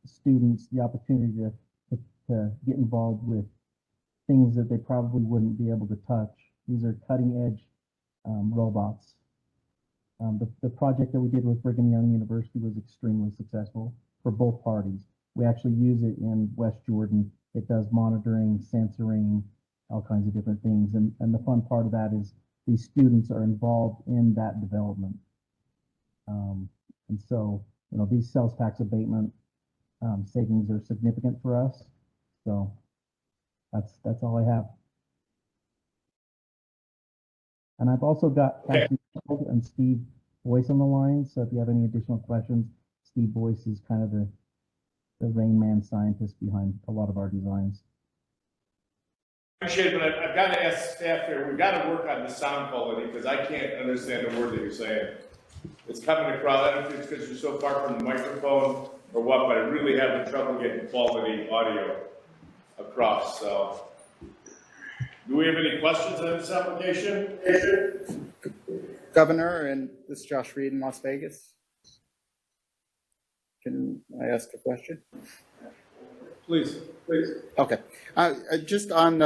students the opportunity to get involved with things that they probably wouldn't be able to touch. These are cutting edge robots. The project that we did with Brigham Young University was extremely successful for both parties. We actually use it in West Jordan. It does monitoring, sensoring, all kinds of different things. And the fun part of that is these students are involved in that development. And so, you know, these sales tax abatement savings are significant for us. So that's all I have. And I've also got Cassie and Steve Boyce on the line. So if you have any additional questions, Steve Boyce is kind of the Rain Man scientist behind a lot of our designs. Appreciate it, but I've got to ask staff here, we've got to work on the sound quality because I can't understand a word that you're saying. It's coming across, I don't know if it's because you're so far from the microphone or what, but I really having trouble getting quality audio across, so. Do we have any questions on this application? Governor, and this is Josh Reed in Las Vegas. Can I ask a question? Please. Okay. Just on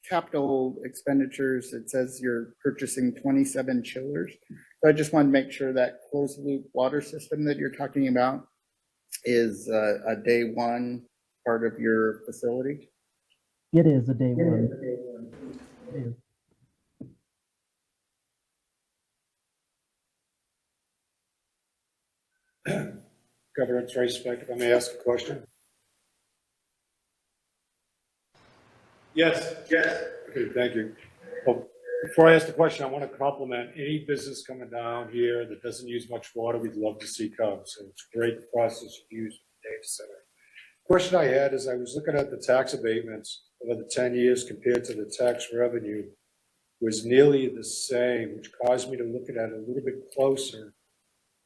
capital expenditures, it says you're purchasing 27 chillers. So I just want to make sure that closed loop water system that you're talking about is a day one part of your facility? It is a day one. It is. Governor, it's Ray Speck, if I may ask a question. Yes. Okay, thank you. Well, before I ask the question, I want to compliment any business coming down here that doesn't use much water. We'd love to see come. So it's a great process you use with the data center. Question I had is I was looking at the tax abatements over the 10 years compared to the tax revenue was nearly the same, which caused me to look at it a little bit closer.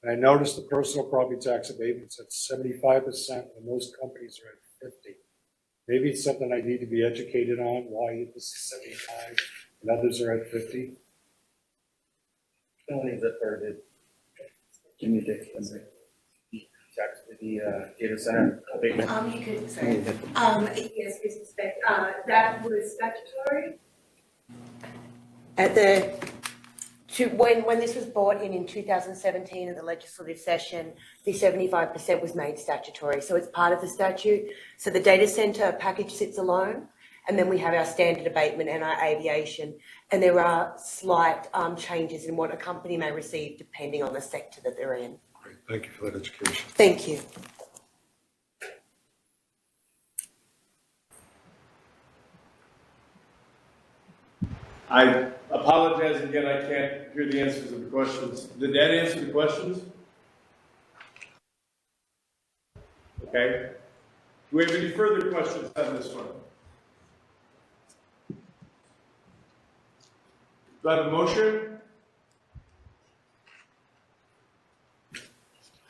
And I noticed the personal property tax abatements at 75% when most companies are at 50. Maybe it's something I need to be educated on, why this is 75 and others are at 50. Only the third can you take tax the data center abatement? You could say, yes, with respect, that was statutory. At when this was brought in 2017 in the legislative session, the 75% was made statutory. So it's part of the statute. So the data center package sits alone. And then we have our standard abatement and our aviation. And there are slight changes in what a company may receive depending on the sector that they're in. Great. Thank you for that education. Thank you. I apologize again, I can't hear the answers of the questions. Did that answer the questions? Okay. Do we have any further questions on this one? Do I have a motion?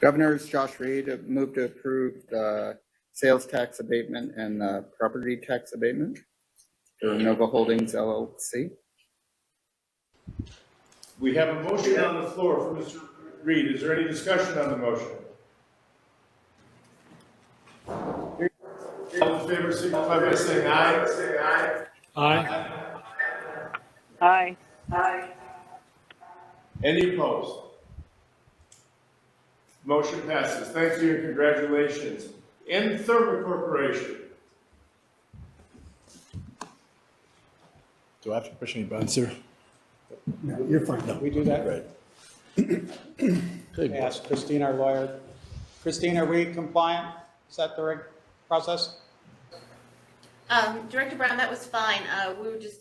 Governor's Josh Reed moved to approve the sales tax abatement and property tax abatement for Nova Holdings LLC. We have a motion on the floor from Mr. Reed. Is there any discussion on the motion? All in favor, signify by saying aye. Aye. Aye. Aye. Any opposed? Motion passes. Thank you and congratulations. Therma Corporation. Do I have to push any buttons here? No, you're fine. No. We do that? Right. Ask Christine, our lawyer. Christine, are we compliant? Is that the right process? Director Brown, that was fine. I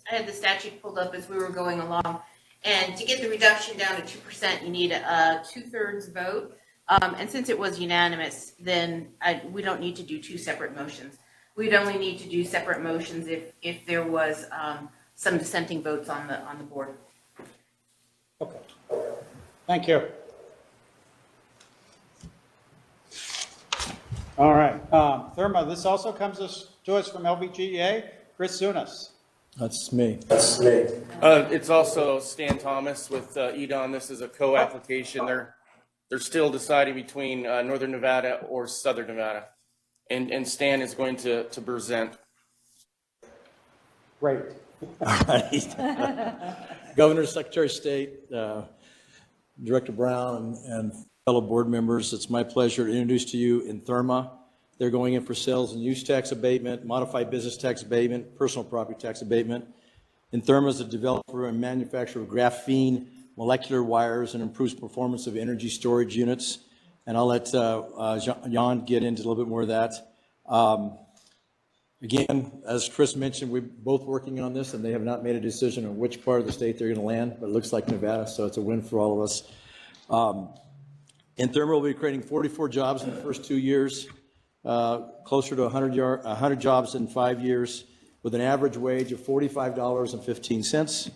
had the statute pulled up as we were going along. And to get the reduction down to 2%, you need a 2/3 vote. And since it was unanimous, then we don't need to do two separate motions. We'd only need to do separate motions if there was some dissenting votes on the board. Okay. Thank you. All right. Therma, this also comes to us from LVGEA. Chris Zunas. That's me. It's also Stan Thomas with EDON. This is a co-application. They're still deciding between Northern Nevada or Southern Nevada. And Stan is going to present. Great. All right. Governor, Secretary of State, Director Brown, and fellow board members, it's my pleasure to introduce to you Therma. They're going in for sales and use tax abatement, modified business tax abatement, personal property tax abatement. Therma is a developer and manufacturer of graphene molecular wires and improves performance of energy storage units. And I'll let Jan get into a little bit more of that. Again, as Chris mentioned, we're both working on this, and they have not made a decision on which part of the state they're going to land, but it looks like Nevada, so it's a win for all of us. Therma will be creating 44 jobs in the first 2 years, closer to 100 jobs in 5 years, with an average wage of $45.15,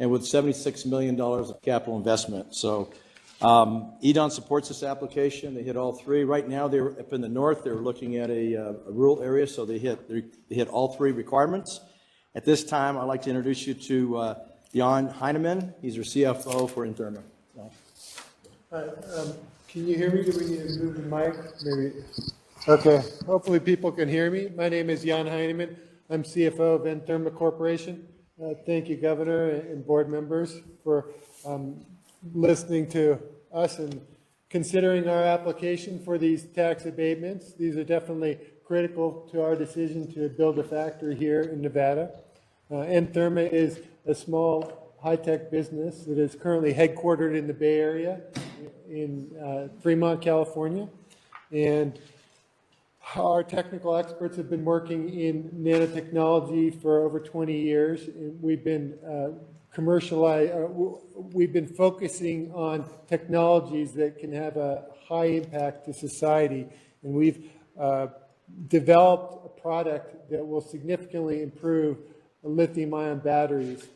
and with $76 million of capital investment. So EDON supports this application. They hit all three. Right now, they're up in the north. They're looking at a rural area, so they hit all three requirements. At this time, I'd like to introduce you to Jan Heineman. He's our CFO for Therma. Can you hear me? Do we need to move the mic? Maybe. Okay. Hopefully people can hear me. My name is Jan Heineman. I'm CFO of Therma Corporation. Thank you, Governor and board members, for listening to us and considering our application for these tax abatements. These are definitely critical to our decision to build a factory here in Nevada. Therma is a small high-tech business that is currently headquartered in the Bay Area in Fremont, California. And Our technical experts have been working in nanotechnology for over 20 years. And we've been we've been focusing on technologies that can have a high impact to society. And we've developed a product that will significantly improve lithium-ion batteries.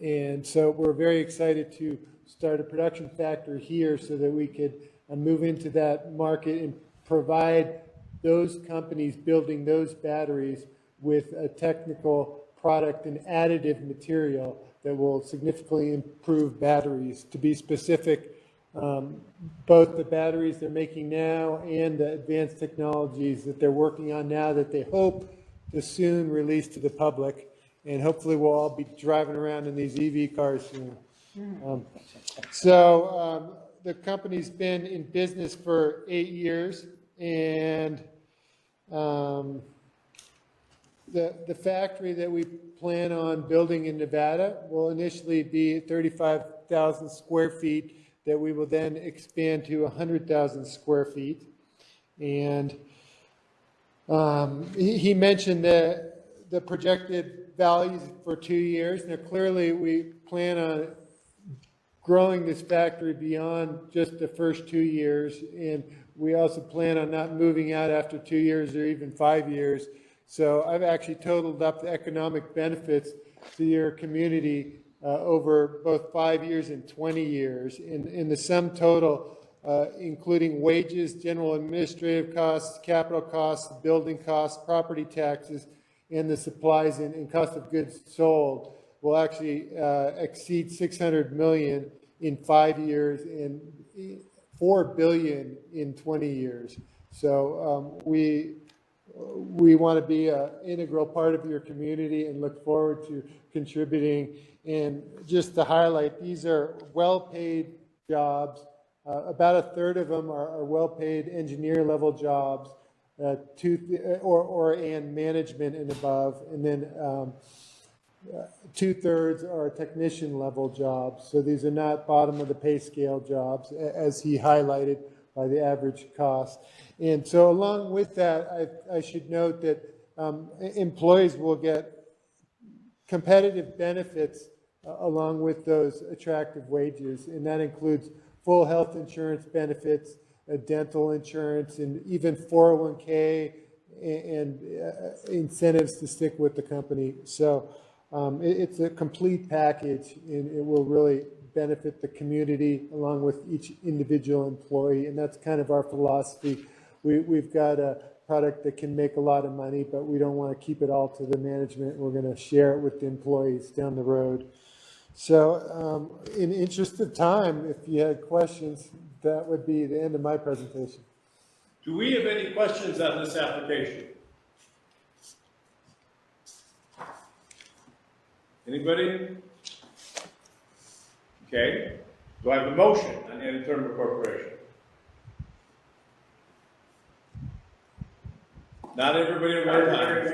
And so we're very excited to start a production factory here so that we could move into that market and provide those companies building those batteries with a technical product and additive material that will significantly improve batteries. To be specific, both the batteries they're making now and the advanced technologies that they're working on now that they hope to soon release to the public. And hopefully we'll all be driving around in these EV cars soon. The company's been in business for 8 years, and the factory that we plan on building in Nevada will initially be 35,000 square feet that we will then expand to 100,000 square feet. And he mentioned the projected values for 2 years. Now, clearly, we plan on growing this factory beyond just the first 2 years, and we also plan on not moving out after 2 years or even 5 years. So I've actually totaled up the economic benefits to your community over both 5 years and 20 years. In the sum total, including wages, general administrative costs, capital costs, building costs, property taxes, and the supplies and cost of goods sold, will actually exceed $600 million in 5 years and $4 billion in 20 years. So we want to be an integral part of your community and look forward to contributing. And just to highlight, these are well-paid jobs. About a third of them are well-paid engineer-level jobs, and management and above, and then 2/3 are technician-level jobs. So these are not bottom of the pay scale jobs, as he highlighted by the average cost. And so along with that, I should note that employees will get competitive benefits along with those attractive wages, and that includes full health insurance benefits, dental insurance, and even 401k and incentives to stick with the company. So it's a complete package, and it will really benefit the community along with each individual employee, and that's kind of our philosophy. We've got a product that can make a lot of money, but we don't want to keep it all to the management. We're going to share it with the employees down the road. So in the interest of time, if you had questions, that would be the end of my presentation. Do we have any questions on this application? Anybody? Okay. Do I have a motion on any term of corporation? Not everybody at one time.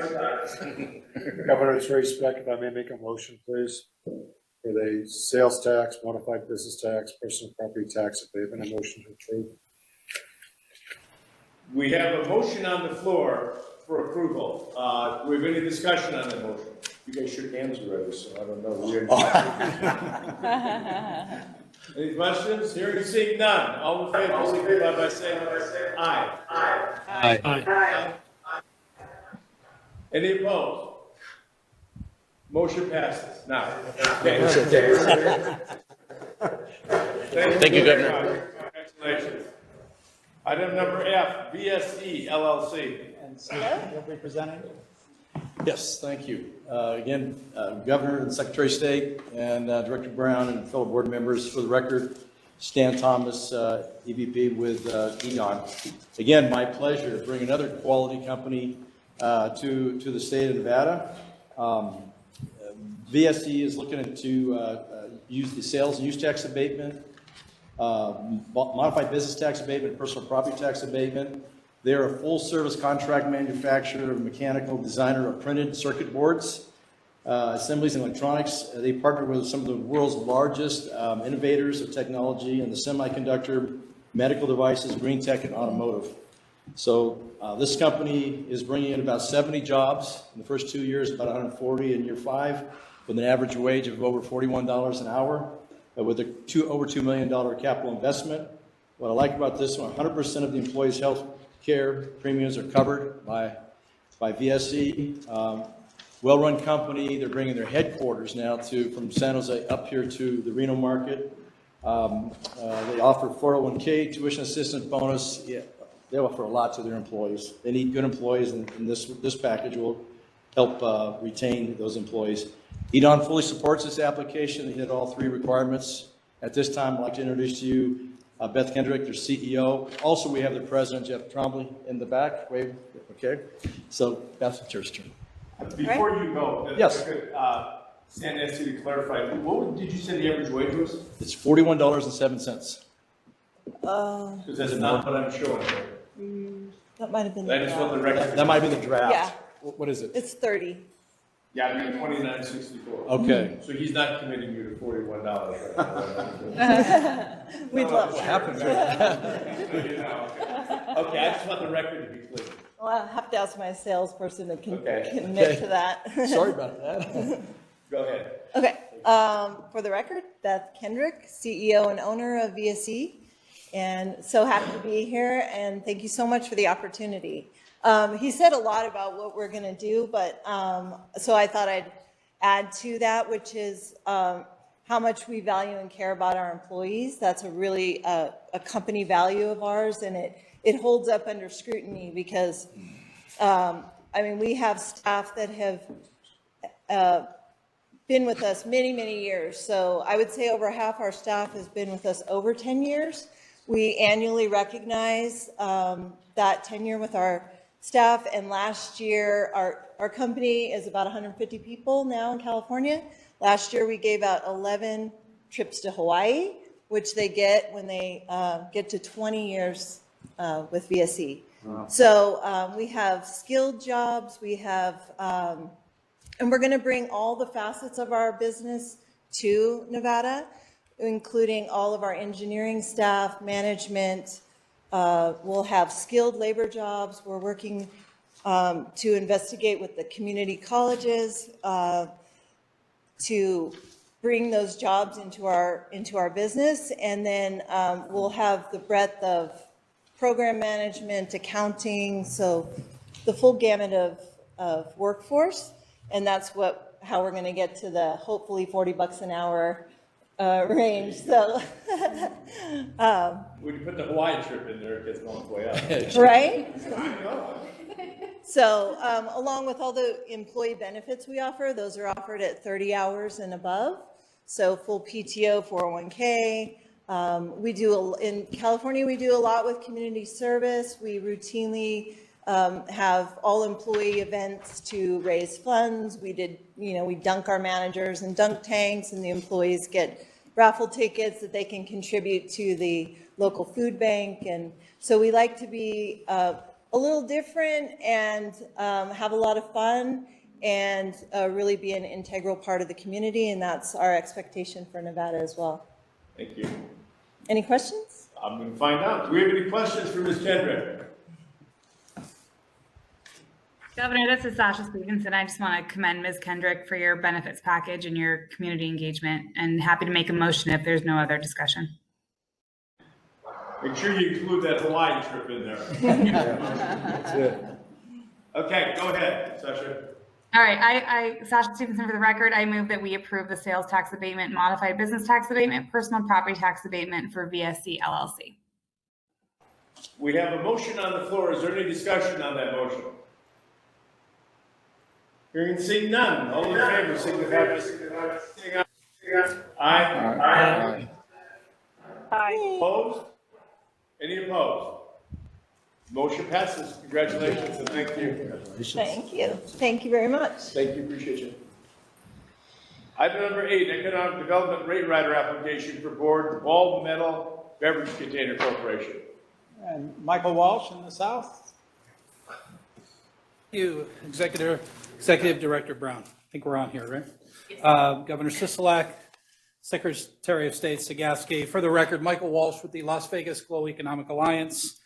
Governor, it's Ray Speck. If I may make a motion, please, for the sales tax, modified business tax, personal property tax abatement. A motion to approve. We have a motion on the floor for approval. Do we have any discussion on the motion? You guys shook hands already, so I don't know. Any questions? Hearing and seeing none. All in favor, signify by saying aye. Aye. Aye. Any opposed? Motion passes. Now. Okay. Thank you, Governor. Congratulations. Item number F, VSE LLC. And so you'll be presenting. Yes, thank you. Again, Governor and Secretary of State and Director Brown and fellow board members, for the record, Stan Thomas, EVP with EON. Again, my pleasure to bring another quality company to the state of Nevada. VSE is looking to use the sales and use tax abatement, modified business tax abatement, personal property tax abatement. They're a full-service contract manufacturer, mechanical designer of printed circuit boards, assemblies, and electronics. They partner with some of the world's largest innovators of technology in the semiconductor, medical devices, green tech, and automotive. So this company is bringing in about 70 jobs in the first 2 years, about 140 in year 5, with an average wage of over $41 an hour, with a over $2 million capital investment. What I like about this one, 100% of the employees' health care premiums are covered by VSE. Well-run company. They're bringing their headquarters now from San Jose up here to the Reno market. They offer 401k, tuition assistance bonus. Yeah, they offer a lot to their employees. They need good employees, and this package will help retain those employees. EDON fully supports this application. They hit all 3 requirements. At this time, I'd like to introduce to you Beth Kendrick, their CEO. Also, we have the president, Jeff Trombley, in the back. Wave. Okay. So, Beth, it's your turn. Before you go, yes. I could stand next to you to clarify. What did you say the average wage was? It's $41.07. Because that's not what I'm showing here. That might have been. That is what the record. That might be the draft. Yeah. What is it? It's 30. Yeah, I mean $29.64. Okay. So he's not committing you to $41 right now. We'd love What to. happened Okay, I just want the record to be clear. Well, I'll have to ask my salesperson to Okay. commit to that. Sorry about that. Go ahead. Okay. For the record, Beth Kendrick, CEO and owner of VSE, and so happy to be here. And thank you so much for the opportunity. He said a lot about what we're going to do, but so I thought I'd add to that, which is how much we value and care about our employees. That's a really a company value of ours, and it holds up under scrutiny because, I mean, we have staff that have been with us many, many years. So I would say over half our staff has been with us over 10 years. We annually recognize that tenure with our staff, and last year, our company is about 150 people now in California. Last year, we gave out 11 trips to Hawaii, which they get when they get to 20 years with VSE. Wow. So we have skilled jobs, we have, and we're gonna bring all the facets of our business to Nevada, including all of our engineering staff, management. We'll have skilled labor jobs. We're working to investigate with the community colleges to bring those jobs into our business, and then we'll have the breadth of program management, accounting, so the full gamut of workforce, and that's how we're going to get to the hopefully $40 an hour range. So When you put the Hawaii trip in there, it gets one way up. right? I know. So along with all the employee benefits we offer, those are offered at 30 hours and above. So full PTO, 401k. In California, we do a lot with community service. We routinely have all employee events to raise funds. We dunk our managers in dunk tanks, and the employees get raffle tickets that they can contribute to the local food bank. And so we like to be a little different and have a lot of fun and really be an integral part of the community. And that's our expectation for Nevada as well. Thank you. Any questions? I'm going to find out. Do we have any questions for Ms. Kendrick? Governor, this is Sasha Stevenson. I just want to commend Ms. Kendrick for your benefits package and your community engagement, and happy to make a motion if there's no other discussion. Make sure you include that Hawaii trip in there. That's it. Okay, go ahead, Sasha. All right, Sasha Stevenson, for the record, I move that we approve the sales tax abatement, modified business tax abatement, personal property tax abatement for VSC LLC. We have a motion on the floor. Is there any discussion on that motion? Hearing and seeing none. All in favor, signify by saying aye. Aye. Aye. Opposed? Any opposed? Motion passes. Congratulations and thank you. Thank you. Thank you very much. Thank you. Appreciate you. Item number 8, Economic Development Rate Rider Application for Board, Ball Metal Beverage Container Corporation. And Michael Walsh in the south. Thank you, Executive Director Brown. I think we're on here, right? Governor Sisolak, Secretary of State Sagaski. For the record, Michael Walsh with the Las Vegas Global Economic Alliance.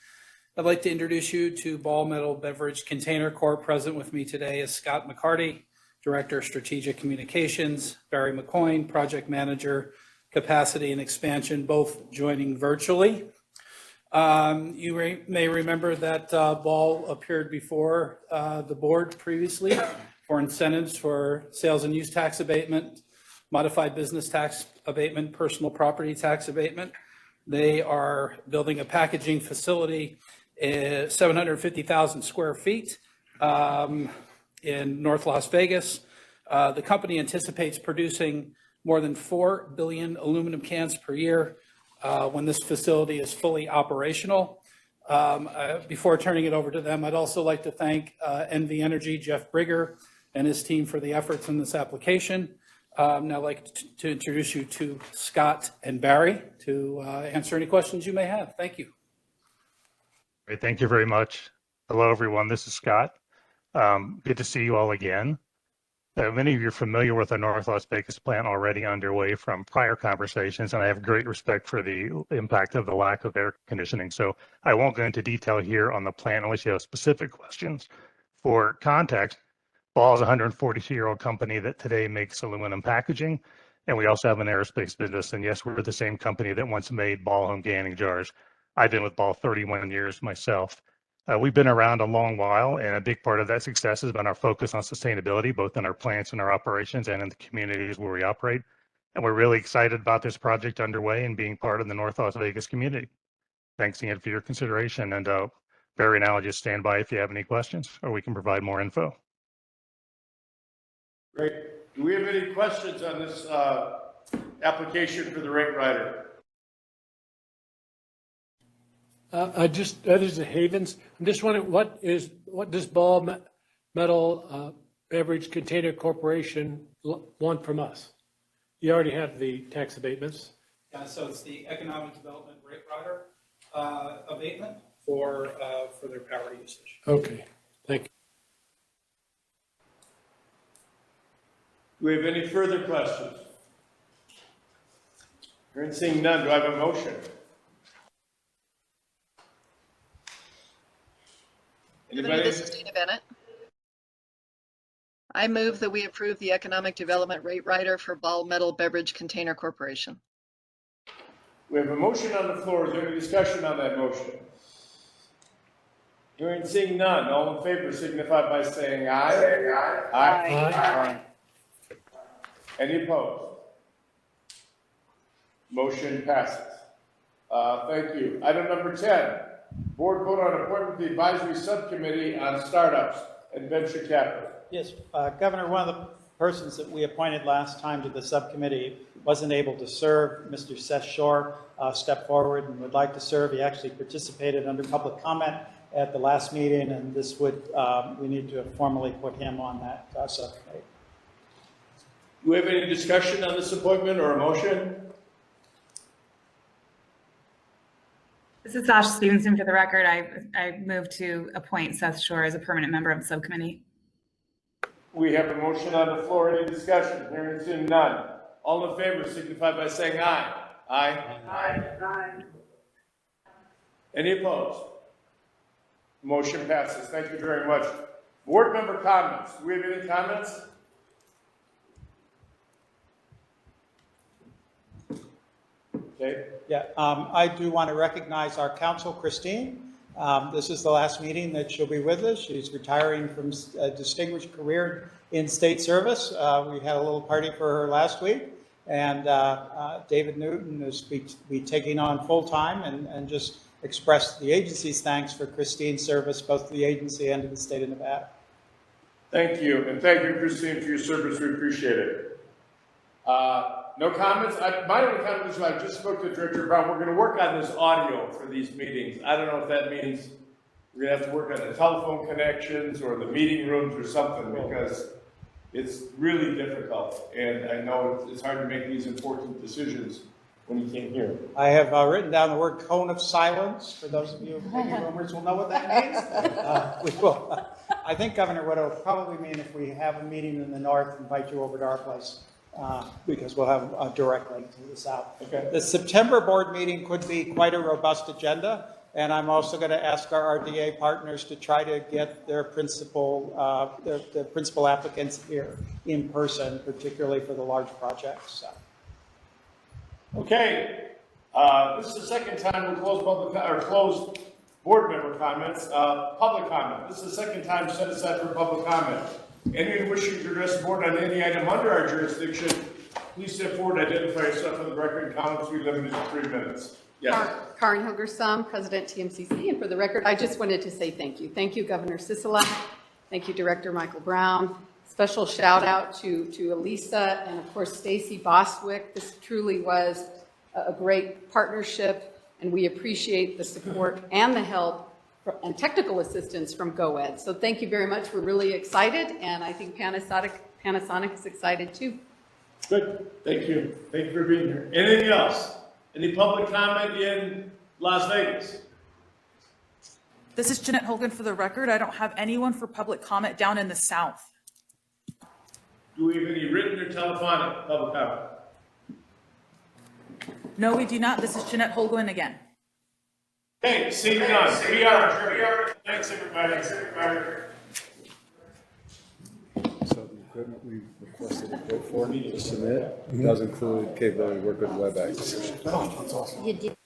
I'd like to introduce you to Ball Metal Beverage Container Corp. Present with me today is Scott McCarty, Director of Strategic Communications, Barry McCoyne, Project Manager, Capacity and Expansion, both joining virtually. You may remember that Ball appeared before the board previously for incentives for sales and use tax abatement, modified business tax abatement, personal property tax abatement. They are building a packaging facility, 750,000 square feet in North Las Vegas. The company anticipates producing more than 4 billion aluminum cans per year when this facility is fully operational. Before turning it over to them, I'd also like to thank NV Energy, Jeff Brigger, and his team for the efforts in this application. Now I'd like to introduce you to Scott and Barry to answer any questions you may have. Thank you. Great, thank you very much. Hello, everyone. This is Scott. Good to see you all again. Many of you are familiar with the North Las Vegas plant already underway from prior conversations, and I have great respect for the impact of the lack of air conditioning. So I won't go into detail here on the plant unless you have specific questions. For context, Ball is a 142-year-old company that today makes aluminum packaging, and we also have an aerospace business. And yes, we're the same company that once made Ball home canning jars. I've been with Ball 31 years myself. We've been around a long while, and a big part of that success has been our focus on sustainability, both in our plants and our operations and in the communities where we operate. And we're really excited about this project underway and being part of the North Las Vegas community. Thanks again for your consideration. And Barry and I will just stand by if you have any questions, or we can provide more info. Great. Do we have any questions on this application for the rate rider? That is the Havens. I'm just wondering, what does Ball Metal Beverage Container Corporation want from us? You already have the tax abatements. Yeah, so it's the Economic Development Rate Rider abatement for their power usage. Okay, thank you. Do we have any further questions? Hearing and seeing none, do I have a motion? Anybody? This is Tina Bennett. I move that we approve the Economic Development Rate Rider for Ball Metal Beverage Container Corporation. We have a motion on the floor. Is there any discussion on that motion? Hearing and seeing none, all in favor signify by saying aye. Aye. Any opposed? Motion passes. Thank you. Item number 10, board vote on appointment of the advisory subcommittee on startups and venture capital. Yes, Governor, one of the persons that we appointed last time to the subcommittee wasn't able to serve. Mr. Seth Shore stepped forward and would like to serve. He actually participated under public comment at the last meeting, and this would, we need to formally put him on that subcommittee. Do we have any discussion on this appointment or a motion? This is Sasha Stevenson for the record. I move to appoint Seth Shore as a permanent member of the subcommittee. We have a motion on the floor. Any discussion? Hearing and seeing none. All in favor signify by saying aye. Aye. Any opposed? Motion passes. Thank you very much. Board member comments. Do we have any comments? Okay. Yeah, I do want to recognize our counsel, Christine. This is the last meeting that she'll be with us. She's retiring from a distinguished career in state service. We had a little party for her last week, and David Newton is be taking on full time and just express the agency's thanks for Christine's service, both to the agency and to the state of Nevada. Thank you, and thank you, Christine, for your service. We appreciate it. No comments? My only comment is I just spoke to Director Brown. We're going to work on this audio for these meetings. I don't know if that means we're going to have to work on the telephone connections or the meeting rooms or something, because it's really difficult. And I know it's hard to make these important decisions when you can't hear. I have written down the word cone of silence. For those of you who maybe rumors will know what that means. We will. I think, Governor, what it'll probably mean if we have a meeting in the north, invite you over to our place. Because we'll have a direct link to the south. Okay. The September board meeting could be quite a robust agenda, And I'm also going to ask our RDA partners to try to get their principal applicants here in person, particularly for the large projects. So. Okay, this is the second time we closed board member comments. Public comment. This is the second time set aside for public comment. Anyone wishing to address the board on any item under our jurisdiction, please step forward, identify yourself for the record, and comments will be limited to 3 minutes. Yes. Karin Hilgersum, President TMCC, and for the record, I just wanted to say thank you. Thank you, Governor Cicilla. Thank you, Director Michael Brown. Special shout out to Elisa and of course Stacy Bostwick. This truly was a great partnership, and we appreciate the support and the help and technical assistance from GOED. So thank you very much. We're really excited, and I think Panasonic is excited too. Good. Thank you. Thank you for being here. Anything else? Any public comment in Las Vegas? This is Jeanette Hogan for the record. I don't have anyone for public comment down in the south. Do we have any written or telephonic public comment? No, we do not. This is Jeanette Hogan again. Okay, seeing none. We are. Thanks, everybody. So the equipment we requested a quote for to submit does include capability to work with WebEx. You did.